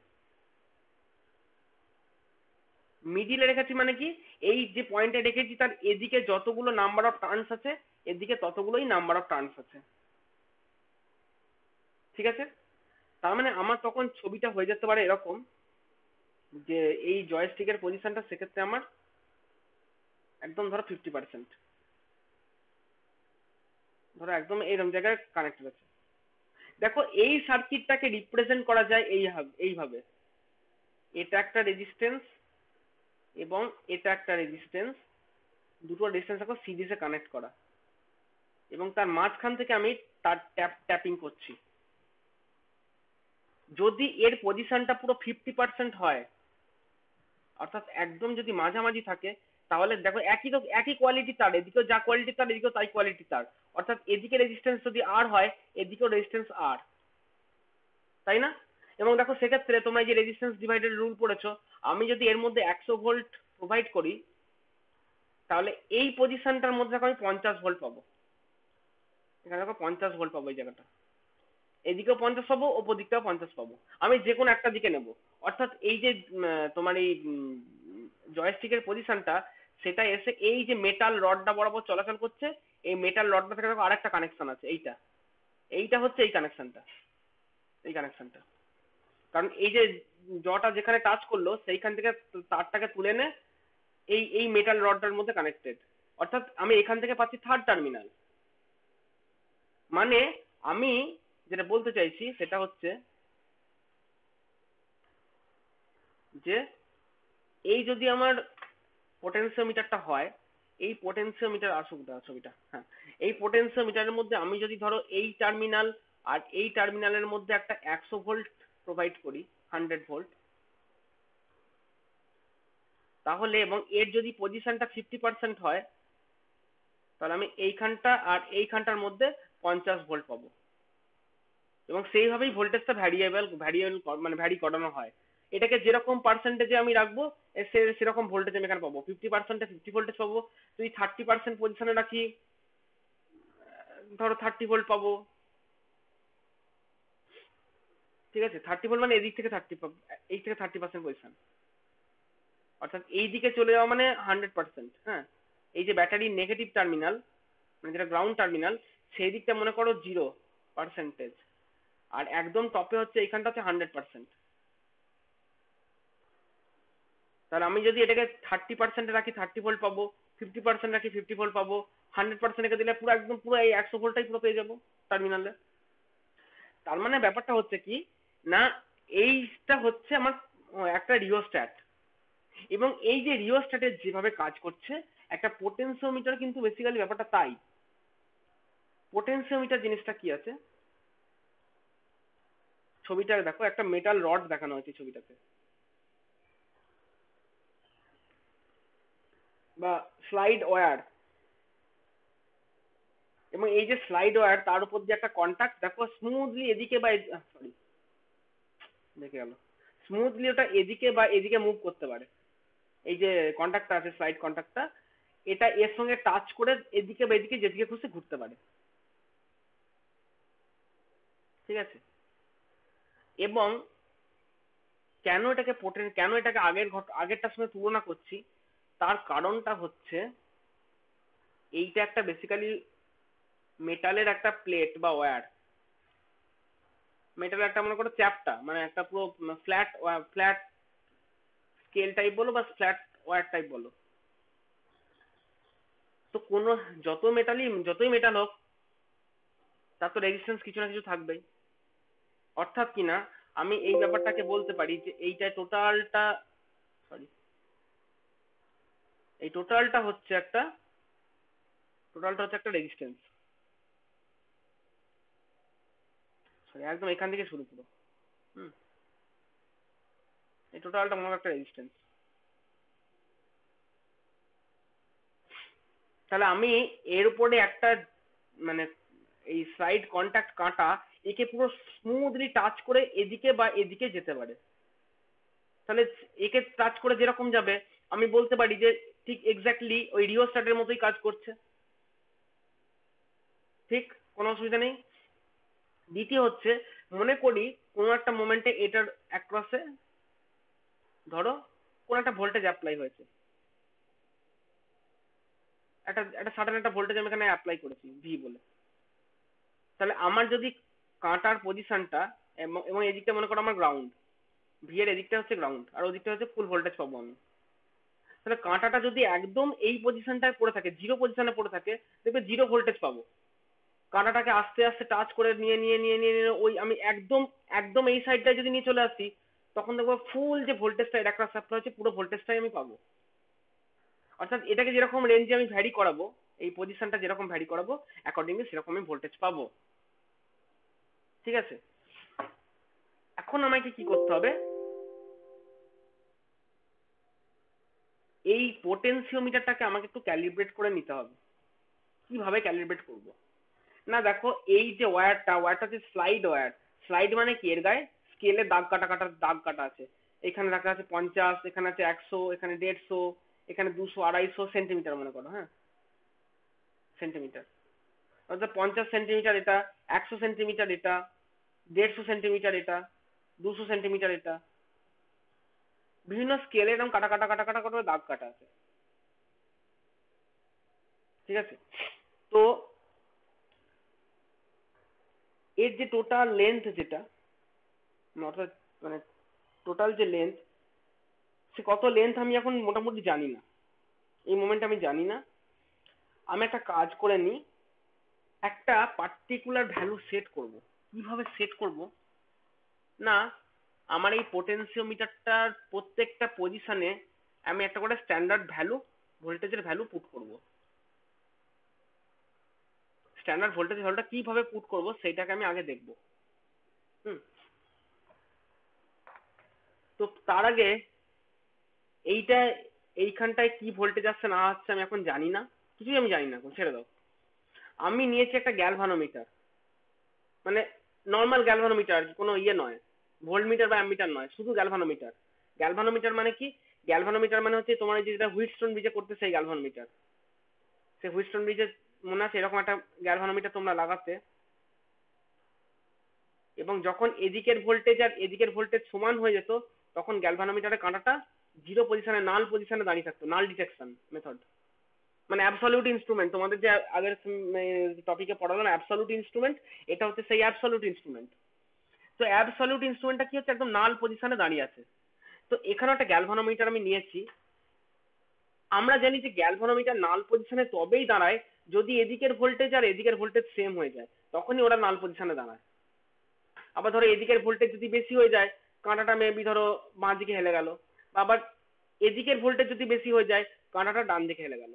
মিডিলে রেখেছি মানে কি, এই যে পয়েন্টে রেখেছি তার এদিকে যতগুলো নাম্বার অফ টার্নস আছে, এদিকে ততগুলোই নাম্বার অফ টার্নস আছে, ঠিক আছে? তার মানে আমার তখন ছবিটা হয়ে যেতে পারে এরকম, যে এই জয়স্টিকের পজিশনটা সেক্ষেত্রে আমার একদম ধরো 50%, ধরো একদম এইরকম জায়গায় কানেক্টেড আছে। দেখো এই সার্কিটটাকে রিপ্রেজেন্ট করা যায় এইভাবে, এটা একটা রেজিস্ট্যান্স এবং এটা একটা রেজিস্ট্যান্স, দুটো রেজিস্ট্যান্স দেখো সিরিজে কানেক্ট করা, এবং তার মাঝখান থেকে আমি তার ট্যাপিং করছি। যদি এর পজিশনটা পুরো 50% হয়, অর্থাৎ একদম যদি মাঝামাঝি থাকে, তাহলে দেখো একই কোয়ালিটি তার, এদিকেও যা কোয়ালিটি তার এদিকেও তাই কোয়ালিটি তার, অর্থাৎ এদিকে রেজিস্ট্যান্স যদি আর হয় এদিকেও রেজিস্ট্যান্স আর, তাই না? এবং দেখো সেক্ষেত্রে তোমরা এই যে রেজিস্ট্যান্স ডিভাইডেড রুল পড়েছো, আমি যদি এর মধ্যে 100 ভোল্ট প্রোভাইড করি, তাহলে এই পজিশনটার মধ্যে দেখো আমি 50 ভোল্ট পাবো, এখানে দেখো 50 ভোল্ট পাবো এই জায়গাটা, এদিকেও 50 পাবো, ওপর দিকটাও 50 পাবো, আমি যে কোনো একটা দিকে নেব। অর্থাৎ এই যে তোমার এই জয়স্টিকের পজিশনটা সেটা এসে এই যে মেটাল রডটা বরাবর চলাচল করছে, এই মেটাল রডটা থেকে দেখো আরেকটা কানেকশন আছে, এইটা এইটা হচ্ছে এই কানেকশনটা, এই কানেকশনটা। কারণ এই যে জটা যেখানে টাচ করলো সেইখান থেকে তারটাকে তুলে এনে এই এই মেটাল রডটার মধ্যে কানেক্টেড। অর্থাৎ আমি এখান থেকে পাচ্ছি থার্ড টার্মিনাল। মানে আমি যেটা বলতে চাইছি সেটা হচ্ছে যে এই যদি আমার পোটেনশিওমিটারটা হয়, এই পোটেনশিওমিটার আসুক না ছবিটা, হ্যাঁ, এই পোটেনশিওমিটারের মধ্যে আমি যদি ধরো এই টার্মিনাল আর এই টার্মিনালের মধ্যে একটা 100 ভোল্ট প্রোভাইড করি, 100 ভোল্ট, তাহলে এবং এর যদি পজিশনটা 50% হয়, তাহলে আমি এইখানটা আর এইখানটার মধ্যে 50 ভোল্ট পাবো। এবং সেইভাবেই ভোল্টেজটা ভ্যারিয়েবল মানে ভ্যারি করানো হয়। এটাকে যেরকম পার্সেন্টেজে আমি রাখবো সেরকম ভোল্টেজ আমি এখানে পাবো। 50%-এ 50 ভোল্টেজ পাবো, যদি 30% পজিশনে রাখি ধরো 30 ভোল্ট পাবো। ঠিক আছে, 30 ভোল্ট মানে এদিক থেকে 30 পাবো, এই থেকে 30% পজিশন, অর্থাৎ এই দিকে চলে যাওয়া মানে 100%। হ্যাঁ, এই যে ব্যাটারির নেগেটিভ টার্মিনাল মানে যেটা গ্রাউন্ড টার্মিনাল, সেই দিকটা মনে করো 0%, আর একদম টপে হচ্ছে এইখানটা হচ্ছে 100%। তাহলে আমি যদি এটাকে 30% রাখি 30 ভোল্ট পাবো, 50% রাখি 50 ভোল্ট পাবো, 100% রেখে দিলে পুরো একদম পুরো এই 100 ভোল্টটাই পুরো পেয়ে যাবো টার্মিনালে। তার মানে ব্যাপারটা হচ্ছে কি না, এইটা হচ্ছে আমার একটা রিওস্ট্যাট, এবং এই যে রিওস্ট্যাটের যেভাবে কাজ করছে একটা পোটেনশিওমিটার কিন্তু বেসিক্যালি ব্যাপারটা তাই। পোটেনশিওমিটার জিনিসটা কি আছে, ছবিটা দেখো, একটা মেটাল রড দেখানো হয়েছে ছবিটাতে, বা স্লাইড ওয়্যার, এবং এই যে স্লাইড ওয়্যার তার উপর যে একটা কন্টাক্ট দেখো স্মুথলি এদিকে বা সরি দেখে গেল, স্মুথলি ওটা এদিকে বা এদিকে মুভ করতে পারে। এই যে কন্টাক্টটা আছে স্লাইড কন্টাক্টটা, এটা এর সঙ্গে টাচ করে এদিকে বা এদিকে যেদিকে খুশি ঘুরতে পারে। ঠিক আছে, এবং কেন এটাকে আগেরটার সঙ্গে তুলনা করছি, তার কারণটা হচ্ছে এইটা একটা বেসিক্যালি মেটালের একটা প্লেট বা ওয়্যার, মেটালের একটা মনে করো চ্যাপ্টা, মানে একটা পুরো ফ্ল্যাট ফ্ল্যাট স্কেল টাইপ বলো বা ফ্ল্যাট ওয়্যার টাইপ বলো। তো কোনো যতই মেটাল হোক তার তো রেজিস্ট্যান্স কিছু না কিছু থাকবেই। অর্থাৎ কি না, আমি এই ব্যাপারটাকে বলতে পারি যে এইটা সরি এই টোটালটা হচ্ছে একটা রেজিস্ট্যান্স। সরি, একদম এখান থেকে শুরু পুরো। হুম, এই টোটালটা মনে হয় একটা রেজিস্ট্যান্স। তাহলে আমি এর উপরে একটা মানে এই সাইড কন্টাক্ট কাঁটা একে পুরো স্মুথলি টাচ করে এদিকে বা এদিকে যেতে পারে। তাহলে একে টাচ করে যেরকম যাবে আমি বলতে পারি যে ঠিক এক্স্যাক্টলি ওই রিওস্ট্যাটের মতোই কাজ করছে। ঠিক, কোনো অসুবিধা নেই। দ্বিতীয় হচ্ছে, মনে করি কোনো একটা মোমেন্টে এটার অ্যাক্রসে ধরো কোন একটা ভোল্টেজ অ্যাপ্লাই হয়েছে, একটা সাডেন একটা ভোল্টেজ আমি এখানে অ্যাপ্লাই করেছি ভি বলে। তাহলে আমার যদি কাঁটার পজিশনটা এবং এদিকটা মনে করো আমার গ্রাউন্ড, ভি এর এদিকটা হচ্ছে গ্রাউন্ড আর ওদিকটা হচ্ছে ফুল ভোল্টেজ পাবো আমি। তাহলে কাঁটাটা যদি একদম এই পজিশনটায় পড়ে থাকে, জিরো পজিশনে পড়ে থাকে, দেখবে জিরো ভোল্টেজ পাবো। কাঁটাটাকে আস্তে আস্তে টাচ করে নিয়ে ওই আমি একদম একদম এই সাইডটায় যদি নিয়ে চলে আসি, তখন দেখবো ফুল যে ভোল্টেজটা এর একটা সাপ্লাই হচ্ছে পুরো ভোল্টেজটাই আমি পাবো। অর্থাৎ এটাকে যেরকম রেঞ্জে আমি ভ্যারি করাবো, এই পজিশনটা যেরকম ভ্যারি করাবো অ্যাকর্ডিংলি সেরকম আমি ভোল্টেজ পাবো। ঠিক আছে, এখন আমাকে কি করতে হবে, এই পোটেনশিওমিটারটাকে আমাকে একটু ক্যালিব্রেট করে নিতে হবে। কিভাবে ক্যালিব্রেট করব না, দেখো এই যে ওয়্যারটা হচ্ছে স্লাইড ওয়্যার। স্লাইড মানে কি, এর গায়ে স্কেলে দাগ কাটা আছে। এখানে রাখা আছে 50, এখানে আছে 100, এখানে 150, এখানে 200, 250 সেন্টিমিটার মনে করো, হ্যাঁ সেন্টিমিটার। অর্থাৎ 50 সেন্টিমিটার এটা, 100 সেন্টিমিটার এটা, 150 সেন্টিমিটার এটা, 200 সেন্টিমিটার এটা, বিভিন্ন স্কেলে এরকম কাটা কাটা কাটা কাটা করে দাগ কাটা আছে। ঠিক আছে? তো এর যে টোটাল লেন্থ যেটা, অর্থাৎ মানে টোটাল যে লেন্থ, সে কত লেন্থ আমি এখন মোটামুটি জানি না, এই মোমেন্টে আমি জানি না। আমি একটা কাজ করে নিই, একটা পার্টিকুলার ভ্যালু সেট করব। কিভাবে সেট করব না, আমার এই পোটেনশিওমিটারটার প্রত্যেকটা পজিশনে আমি একটা করে স্ট্যান্ডার্ড ভ্যালু, ভোল্টেজের ভ্যালু পুট করব। স্ট্যান্ডার্ড ভোল্টেজ ভ্যালুটা কিভাবে পুট করব সেইটাকে আমি আগে দেখব। হুম। তো তার আগে এইটা, এইখানটায় কি ভোল্টেজ আসছে না আসছে আমি এখন জানি না, কিছুই আমি জানি না, এখন ছেড়ে দাও। আমি নিয়েছি একটা গ্যালভানোমিটার, মানে নর্মাল গ্যালভানোমিটার, কোনো ইয়ে নয়, ভোল্টমিটার বা অ্যামমিটার নয়, শুধু গ্যালভানোমিটার। গ্যালভানোমিটার মানে কি? গ্যালভানোমিটার মানে হচ্ছে তোমার এই যেটা হুইটস্টোন ব্রিজে করতে, সেই গ্যালভানোমিটার। সেই হুইটস্টোন ব্রিজে মনে আছে এরকম একটা গ্যালভানোমিটার তোমরা লাগাতে, এবং যখন এদিকের ভোল্টেজ আর এদিকের ভোল্টেজ সমান হয়ে যেত, তখন গ্যালভানোমিটারের কাঁটাটা জিরো পজিশনে, নাল পজিশনে দাঁড়িয়ে থাকতো। নাল ডিটেকশন মেথড, মানে অ্যাবসলিউট ইনস্ট্রুমেন্ট। তোমাদের যে আগের টপিকে পড়ালাম অ্যাবসলিউট ইনস্ট্রুমেন্ট, এটা হচ্ছে সেই অ্যাবসলিউট ইনস্ট্রুমেন্ট। তো অ্যাবসলিউট ইনস্ট্রুমেন্টটা কি হচ্ছে, একদম নাল পজিশনে দাঁড়িয়ে আছে। তো এখানে একটা গ্যালভানোমিটার আমি নিয়েছি। আমরা জানি যে গ্যালভানোমিটার নাল পজিশনে তবেই দাঁড়ায় যদি এদিকের ভোল্টেজ আর এদিকের ভোল্টেজ সেম হয়ে যায়, তখনই ওরা নাল পজিশনে দাঁড়ায়। আবার ধরো এদিকের ভোল্টেজ যদি বেশি হয়ে যায়, কাঁটাটা মেবি ধরো বাঁ দিকে হেলে গেল, বা আবার এদিকের ভোল্টেজ যদি বেশি হয়ে যায়, কাঁটাটা ডান দিকে হেলে গেল।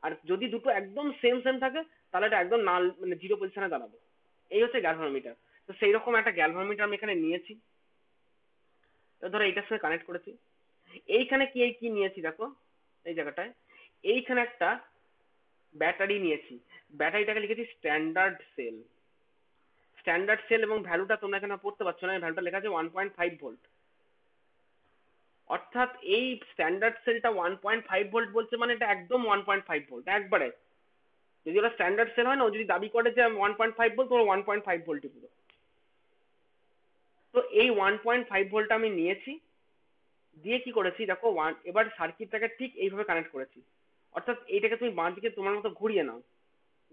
আর যদি দুটো একদম সেম সেম থাকে, তাহলে এটা একদম নাল, মানে জিরো পজিশনে দাঁড়াবে। এই হচ্ছে গ্যালভানোমিটার। তো সেই রকম একটা গ্যালভানোমিটার আমি এখানে নিয়েছি। তো ধরো এইটার সঙ্গে কানেক্ট করেছি। এইখানে কি কি নিয়েছি দেখো, এই জায়গাটায় এইখানে একটা ব্যাটারি নিয়েছি। ব্যাটারিটাকে লিখেছি স্ট্যান্ডার্ড সেল। স্ট্যান্ডার্ড সেল, এবং ভ্যালুটা তোমরা এখানে পড়তে পারছো না, ভ্যালুটা লেখা আছে 1.5 ভোল্ট। অর্থাৎ এই স্ট্যান্ডার্ড সেলটা 1.5 ভোল্ট বলছে, মানে এটা একদম 1.5 ভোল্ট একবারে। যদি ওরা স্ট্যান্ডার্ড সেল হয় না, ও যদি দাবি করে যে 1.5 ভোল্ট, তো 1.5 ভোল্টই পুরো। তো এই 1.5 ভোল্ট আমি নিয়েছি, দিয়ে কি করেছি দেখো, এবার সার্কিটটাকে ঠিক এইভাবে কানেক্ট করেছি। অর্থাৎ এইটাকে তুমি বাঁ দিকে তোমার মতো ঘুরিয়ে নাও,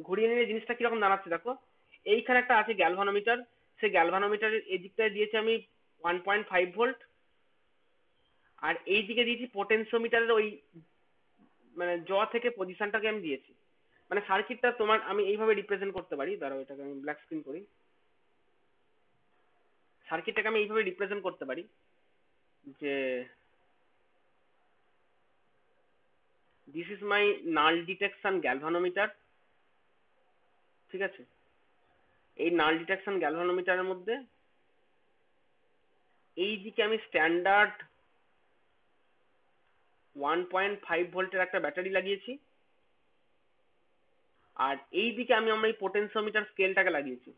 ঘুরিয়ে নিলে জিনিসটা কিরকম দাঁড়াচ্ছে দেখো। এইখানে একটা আছে গ্যালভানোমিটার, সেই গ্যালভানোমিটারের এই দিকটায় দিয়েছি আমি 1.5 ভোল্ট, আর এই দিকে দিয়েছি পোটেনশিওমিটারের ওই মানে জ থেকে পজিশনটাকে আমি দিয়েছি। মানে সার্কিটটা তোমার আমি এইভাবে রিপ্রেজেন্ট করতে পারি, দাঁড়াও এটাকে আমি ব্ল্যাক স্ক্রিন করি। সার্কিটটাকে আমি এইভাবে রিপ্রেজেন্ট করতে পারি যে this is my null detection galvanometer. ঠিক আছে? এই নাল ডিটেকশন গ্যালভানোমিটারের মধ্যে এই দিকে আমি স্ট্যান্ডার্ড 1.5 ভোল্টের একটা ব্যাটারি লাগিয়েছি, আর এই দিকে আমরা এই পোটেনশিওমিটার স্কেলটাকে লাগিয়েছি।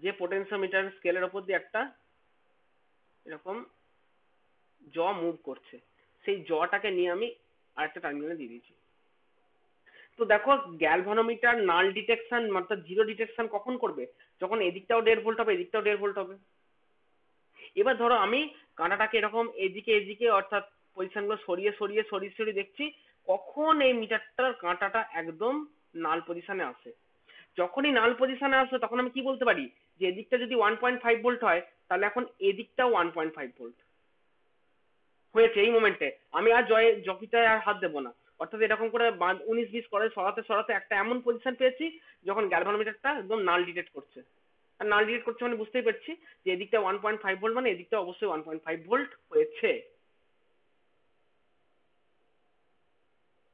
যে পোটেনশিওমিটার স্কেলের ওপর দিয়ে একটা এরকম জ মুভ করছে, সেই জটাকে নিয়ে আমি আরেকটা টার্মিনালে দিয়ে দিয়েছি। তো দেখো, গ্যালভানোমিটার নাল ডিটেকশন অর্থাৎ জিরো ডিটেকশন কখন করবে? যখন এদিকটাও 1.5 ভোল্ট হবে, এদিকটাও 1.5 ভোল্ট হবে। এবার ধরো আমি কাঁটাটাকে এরকম এদিকে এদিকে অর্থাৎ পজিশনগুলো সরিয়ে সরিয়ে সরিয়ে সরিয়ে দেখছি কখন এই মিটারটার কাঁটাটা একদম নাল পজিশনে আসে। যখনই নাল পজিশনে আসে, তখন আমি কি বলতে পারি যে এদিকটা যদি 1.5 ভোল্ট হয়, তাহলে এখন এদিকটাও 1.5 ভোল্ট হয়েছে। এই মোমেন্টে আমি আর জকিটায় আর হাত দেবো না। অর্থাৎ এরকম করে 19-20 করে সরাতে সরাতে একটা এমন পজিশন পেয়েছি যখন গ্যালভানোমিটারটা একদম নাল ডিটেক্ট করছে। আর নাল ডিটেক্ট করছে মানে বুঝতেই পারছি যে এদিকটা 1.5 ভোল্ট, মানে এদিকটা অবশ্যই 1.5 ভোল্ট হয়েছে।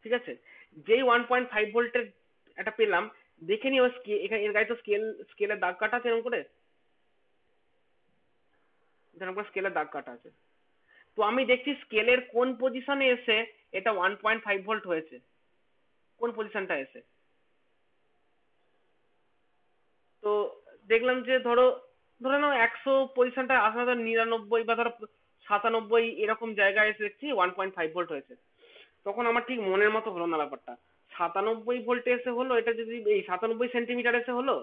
ঠিক আছে? যেই 1.5 ভোল্টের একটা পেলাম, দেখে নিও এখানে এর গায়ে তো স্কেলের দাগ কাটা আছে, এরকম করে যেরকম করে স্কেলের দাগ কাটা আছে। তো আমি দেখছি স্কেলের কোন পজিশনে এসে এটা 1.5 ভোল্ট হয়েছে, কোন পজিশনটা এসে। তো দেখলাম যে ধরো, ধরে নাও 100 পজিশনটা আসলে ধরো 99 বা ধরো 97 এরকম জায়গায় এসে দেখছি 1.5 ভোল্ট হয়েছে। তখন আমার ঠিক মনের মতো হলো না ব্যাপারটা। 97 ভোল্টে এসে হলো, এটা যদি এই 97 সেন্টিমিটার এসে হলো,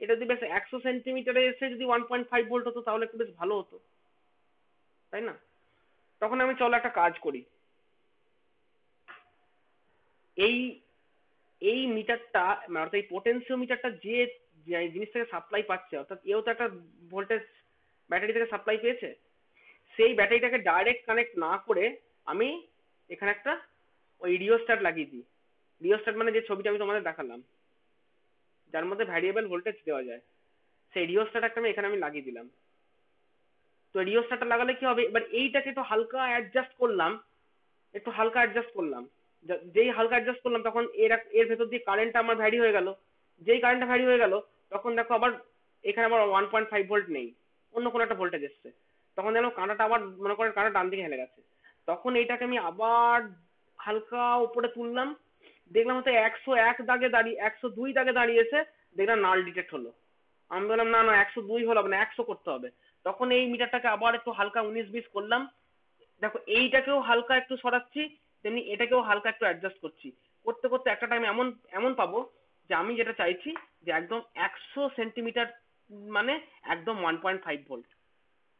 এটা যদি বেশ 100 সেন্টিমিটারে এসে যদি 1.5 ভোল্ট হতো তাহলে একটু বেশ ভালো হতো, তাই না? তখন আমি চলো একটা কাজ করি, এই এই মিটারটা মানে অর্থাৎ এই পোটেনশিওমিটারটা যে যে জিনিস থেকে সাপ্লাই পাচ্ছে, অর্থাৎ এও তো একটা ভোল্টেজ ব্যাটারি থেকে সাপ্লাই পেয়েছে, সেই ব্যাটারিটাকে ডাইরেক্ট কানেক্ট না করে আমি এখানে একটা ওই রিওস্ট্যাট লাগিয়ে দিই। রিওস্ট্যাট মানে যে ছবিটা আমি তোমাদের দেখালাম, যার মধ্যে ভ্যারিয়েবল ভোল্টেজ দেওয়া যায়, সেই রিওস্ট্যাট একটা আমি এখানে লাগিয়ে দিলাম। তো রিওস্ট্যাটটা লাগালে কি হবে, এবার এইটাকে একটু হালকা অ্যাডজাস্ট করলাম, একটু হালকা অ্যাডজাস্ট করলাম, যেই হালকা অ্যাডজাস্ট করলাম তখন এর ভেতর দিয়ে কারেন্টটা আমার ভ্যারি হয়ে গেল। যেই কারেন্টটা ভ্যারি হয়ে গেল তখন দেখো আবার এখানে আবার 1.5 ভোল্ট নেই, অন্য কোনো একটা ভোল্টেজ এসছে। তখন যেন কাঁটাটা আবার মনে করেন কাঁটা ডান দিকে হেলে গেছে, তখন এইটাকে আমি আবার হালকা উপরে তুললাম, দেখলাম হয়তো 101 দাগে দাঁড়িয়ে 102 দাগে দাঁড়িয়েছে, দেখলাম নাল ডিটেক্ট হলো। আমি বললাম না না 102 হলো না, 100 করতে হবে। তখন এই মিটারটাকে আবার একটু হালকা 19-20 করলাম, দেখো এইটাকেও হালকা একটু সরাচ্ছি, তেমনি এটাকেও হালকা একটু অ্যাডজাস্ট করছি, করতে করতে একটা টাইম এমন এমন পাবো যে আমি যেটা চাইছি যে একদম 100 সেন্টিমিটার মানে একদম 1.5 ভোল্ট,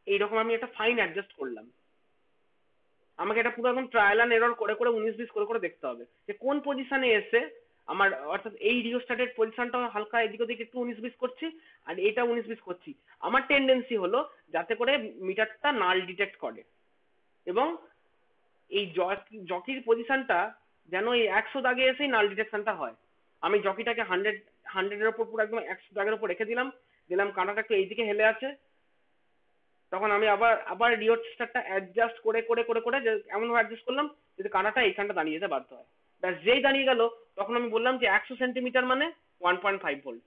এইরকম আমি একটা ফাইন অ্যাডজাস্ট করলাম। আমাকে এটা পুরো একদম ট্রায়াল অ্যান্ড এরর করে করে 19-20 করে করে দেখতে হবে যে কোন পজিশনে এসে আমার, অর্থাৎ এই রিওস্ট্যাটের পজিশনটা হালকা এদিক ওদিক একটু 19-20 করছি আর এটা 19-20 করছি। আমার টেন্ডেন্সি হলো যাতে করে মিটারটা নাল ডিটেক্ট করে এবং এই জকির পজিশনটা যেন এই 100 দাগে এসেই নাল ডিটেকশনটা হয়। আমি জকিটাকে 100-এর উপর পুরো একদম 100 দাগের উপর রেখে দিলাম, দিলাম কাঁটাটা একটু এইদিকে হেলে আছে, তখন আমি আবার আবার রিওস্ট্যাটটা অ্যাডজাস্ট করে করে করে করে এমন ভাবে অ্যাডজাস্ট করলাম যাতে কাঁটাটা এইখানটা দাঁড়িয়ে যেতে বাধ্য হয়। ব্যাস যেই দাঁড়িয়ে গেল তখন আমি বললাম যে 100 সেন্টিমিটার মানে 1.5 ভোল্ট,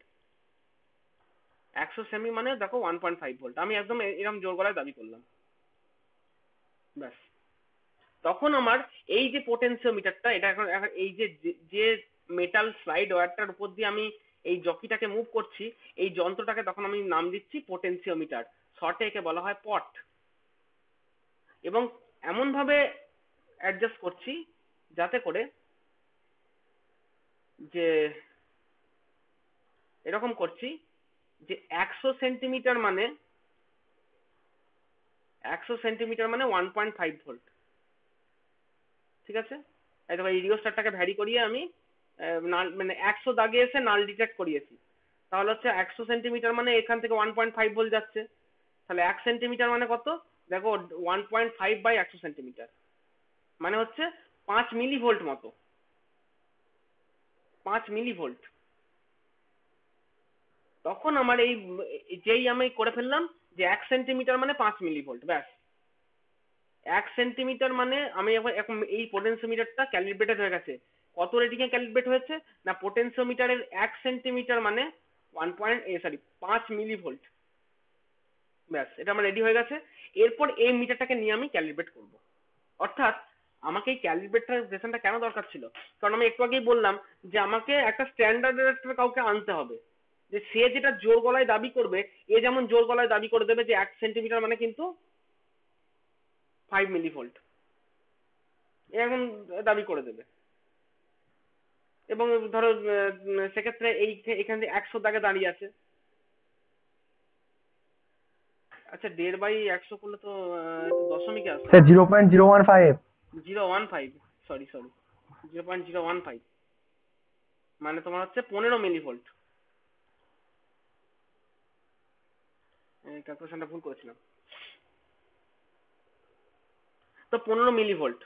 100 সেমি মানে দেখো 1.5 ভোল্ট, আমি একদম এরকম জোর গলায় দাবি করলাম। ব্যাস তখন আমার এই যে পোটেনশিওমিটারটা, এটা এখন এই যে যে মেটাল স্লাইড ওয়্যারটার উপর দিয়ে আমি এই জকিটাকে মুভ করছি, এই যন্ত্রটাকে তখন আমি নাম দিচ্ছি পোটেনশিওমিটার, শর্টে একে বলা হয় পট। এবং এমন ভাবে অ্যাডজাস্ট করছি যাতে করে যে এরকম করছি যে 100 সেন্টিমিটার মানে 1.5 ভোল্ট, ঠিক আছে? এই দেখো এই রিওস্ট্যাটটাকে ভ্যারি করিয়ে আমি মানে 100 দাগে এসে নাল ডিটেক্ট করিয়েছি, তাহলে হচ্ছে 100 সেন্টিমিটার মানে এখান থেকে 1.5 ভোল্ট যাচ্ছে, তাহলে 1 সেন্টিমিটার মানে কত দেখো 1.5/100 সেন্টিমিটার মানে হচ্ছে 5 মিলি ভোল্ট মতো, 5 মিলি ভোল্ট। তখন আমার এই যেই আমি করে ফেললাম যে 1 সেন্টিমিটার মানে 5 মিলি ভোল্ট, ব্যাস 1 সেন্টিমিটার মানে আমি এখন এই পোটেনশিওমিটারটা ক্যালিব্রেটেড হয়ে গেছে। কত রেটিং এ ক্যালিব্রেট হয়েছে না পোটেনশিওমিটারের 1 সেন্টিমিটার মানে 5 মিলি ভোল্ট। ব্যাস এটা আমার রেডি হয়ে গেছে। এরপর এই মিটারটাকে নিয়ে আমি ক্যালিব্রেট করব। অর্থাৎ আমাকে এই ক্যালিব্রেশনটা কেন দরকার ছিল, কারণ আমি একটু আগেই বললাম যে আমাকে একটা স্ট্যান্ডার্ড কাউকে আনতে হবে, যে সে যেটা জোর গলায় দাবি করবে, এ যেমন জোর গলায় দাবি করে দেবে যে 1 সেন্টিমিটার মানে কিন্তু 5 মিলি ভোল্ট, এরকম দাবি করে দেবে। এবং ধরো সেক্ষেত্রে এখান থেকে 100 দাগে দাঁড়িয়ে আছে, আচ্ছা 1.5/100 করলে তো দশমিকে আসে, স্যার 0.015। 0.15, সরি 0.015 মানে তোমার হচ্ছে 15 মিলি ভোল্ট। ক্যালকুলেশনটা ভুল করেছিলাম, তো 15 মিলি ভোল্ট।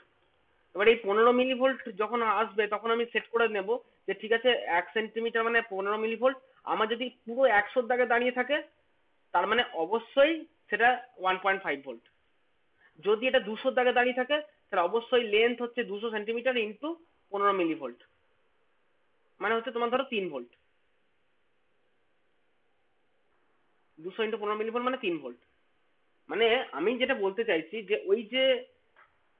এবার এই 15 মিলি ভোল্ট যখন আসবে তখন আমি সেট করে নেব যে ঠিক আছে 1 সেন্টিমিটার মানে 15 মিলি ভোল্ট, আমার যদি পুরো 100 দাগে দাঁড়িয়ে থাকে তার মানে অবশ্যই সেটা 1.5 ভোল্ট। যদি এটা 200 দাগে দাঁড়িয়ে থাকে তাহলে অবশ্যই লেন্থ হচ্ছে 200 সেন্টিমিটার ইন্টু 15 মিলি ভোল্ট, মানে হচ্ছে তোমার ধরো 3 ভোল্ট। 200 ইন্টু 15 মিলি ভোল্ট মানে 3 ভোল্ট। মানে আমি যেটা বলতে চাইছি যে ওই যে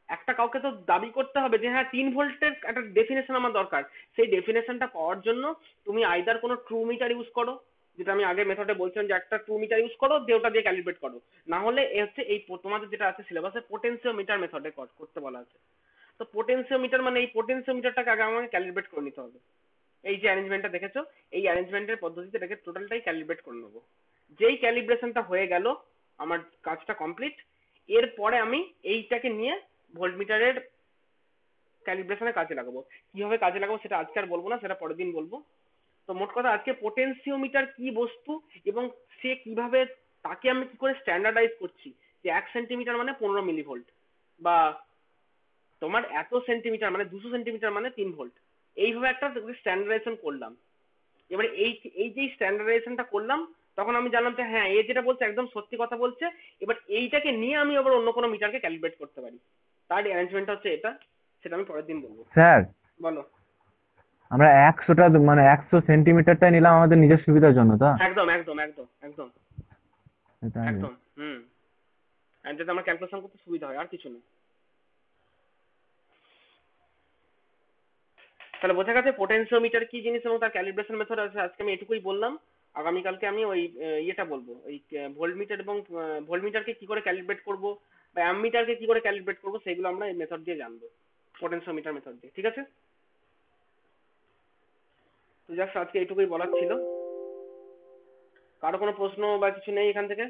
একটা কাউকে তো দাবি করতে হবে যে হ্যাঁ 3 ভোল্টের একটা ডেফিনেশন আমার দরকার, সেই ডেফিনেশনটা পাওয়ার জন্য তুমি আইদার কোনো ট্রু মিটার ইউজ করো, যেটা আমি আগের মেথডে বলছিলাম যে একটা ট্রু মিটার ইউজ করো দিয়ে ওটা দিয়ে ক্যালিব্রেট করো, না হলে এ হচ্ছে এই তোমাদের যেটা আছে সিলেবাসে পোটেনশিওমিটার মেথডে করতে বলা আছে। তো পোটেনশিওমিটার মানে এই পোটেনশিওমিটারটাকে আগে আমাকে ক্যালিব্রেট করে নিতে হবে। এই যে অ্যারেঞ্জমেন্টটা দেখেছো, এই অ্যারেঞ্জমেন্টের পদ্ধতিতে এটাকে টোটালটাই ক্যালিব্রেট করে নেবো। যেই ক্যালিব্রেশনটা হয়ে গেল, আমার কাজটা কমপ্লিট। এরপরে আমি এইটাকে নিয়ে ভোল্টমিটারের ক্যালিব্রেশনে কাজে লাগাবো। কিভাবে কাজে লাগাবো সেটা আজকে আর বলবো না, সেটা পরের দিন বলবো। তো মোট কথা আজকে পোটেনশিওমিটার কি বস্তু এবং সে কিভাবে, তাকে আমি কি করে স্ট্যান্ডার্ডাইজ করছি যে 1 সেন্টিমিটার মানে 15 মিলিভোল্ট, বা তোমার এত সেন্টিমিটার মানে 200 সেন্টিমিটার মানে 3 ভোল্ট, এইভাবে একটা স্ট্যান্ডার্ডাইজেশন করলাম। এবারে এই এই যে স্ট্যান্ডার্ডাইজেশনটা করলাম, তখন আমি জানলাম যে হ্যাঁ, এ যেটা বলছে একদম সত্যি কথা বলছে। এবার এইটাকে নিয়ে আমি আবার অন্য কোনো মিটারকে ক্যালিব্রেট করতে পারি। তার অ্যারেঞ্জমেন্ট হচ্ছে এটা, সেটা আমি পরের দিন বলবো। স্যার বলো। আমরা 100টা মানে 100 সেন্টিমিটারটাই নিলাম আমাদের নিজের সুবিধার জন্য তো? একদম একদম একদম একদম তাই না? একদম আর যাতে আমার ক্যালকুলেশন করতে সুবিধা হয়, আর কিছু না। তাহলে বোঝা গেছে পোটেনশিওমিটার কি জিনিস এবং তার ক্যালিব্রেশন মেথড আছে। আজকে আমি এটুকুই বললাম। আগামীকালকে আমি ওই ইয়েটা বলবো, ওই ভোল্টমিটার এবং ভোল্টমিটারকে কি করে ক্যালিব্রেট করব বা অ্যামমিটারকে কি করে ক্যালিব্রেট করব, সেগুলো আমরা এই মেথড দিয়ে জানবো, পোটেনশিওমিটার মেথড দিয়ে। ঠিক আছে? তো জাস্ট আজকে এইটুকুই বলার ছিল। কারো কোনো প্রশ্ন বা কিছু নেই এখান থেকে?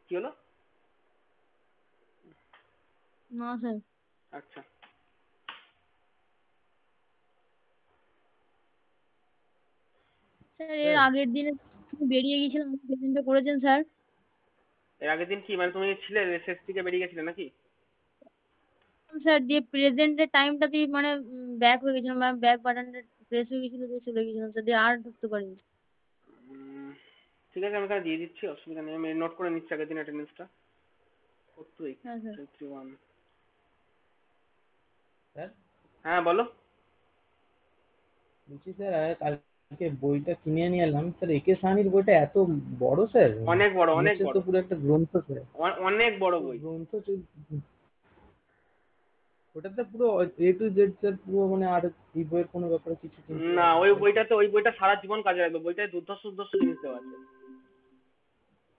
কি হলো? না স্যার। আচ্ছা, স্যার এর আগের দিনে বেরিয়ে গেছিলাম, প্রেজেন্টটা করেছেন স্যার? এর আগের দিন কি মানে তুমি ছিলে শেষ থেকে বেরিয়ে গেছিলে নাকি? স্যার দিয়ে প্রেজেন্টের টাইমটাতেই মানে ব্যাক হয়ে গেছিলাম, মানে ব্যাক বাটনটা প্রেস হয়ে গেছিল, দিয়ে চলে গেছিলাম স্যার, দিয়ে আর ঢুকতে পারিনি। উম, ঠিক আছে, আমি তাহলে দিয়ে দিচ্ছি, অসুবিধা নেই। আমি নোট করে নিচ্ছি আগের দিন অ্যাটেন্ডেন্সটা। 4 হ্যাঁ স্যার। 3 1। স্যার হ্যাঁ বলো। বলছি স্যার, কালকে বইটা কিনে নিয়ে এলাম স্যার, একে সাহানির বইটা এত বড় স্যার, অনেক বড়, মনে অনেক হচ্ছে বড়, তো পুরো একটা গ্রন্থ স্যার। অনেক বড় তো বই। গ্রন্থ ওটাতে পুরো A to Z স্যার, পুরো মানে, আর এই বইয়ের কোনো ব্যাপারে কিছু চিন্তা না, ভাবনা ওই করেছেন? বইটাতে, ওই বইটা সারা জীবন কাজে লাগবে। বইটায় দুর্ধর্ষ দুর্ধর্ষ জিনিস দেওয়া আছে।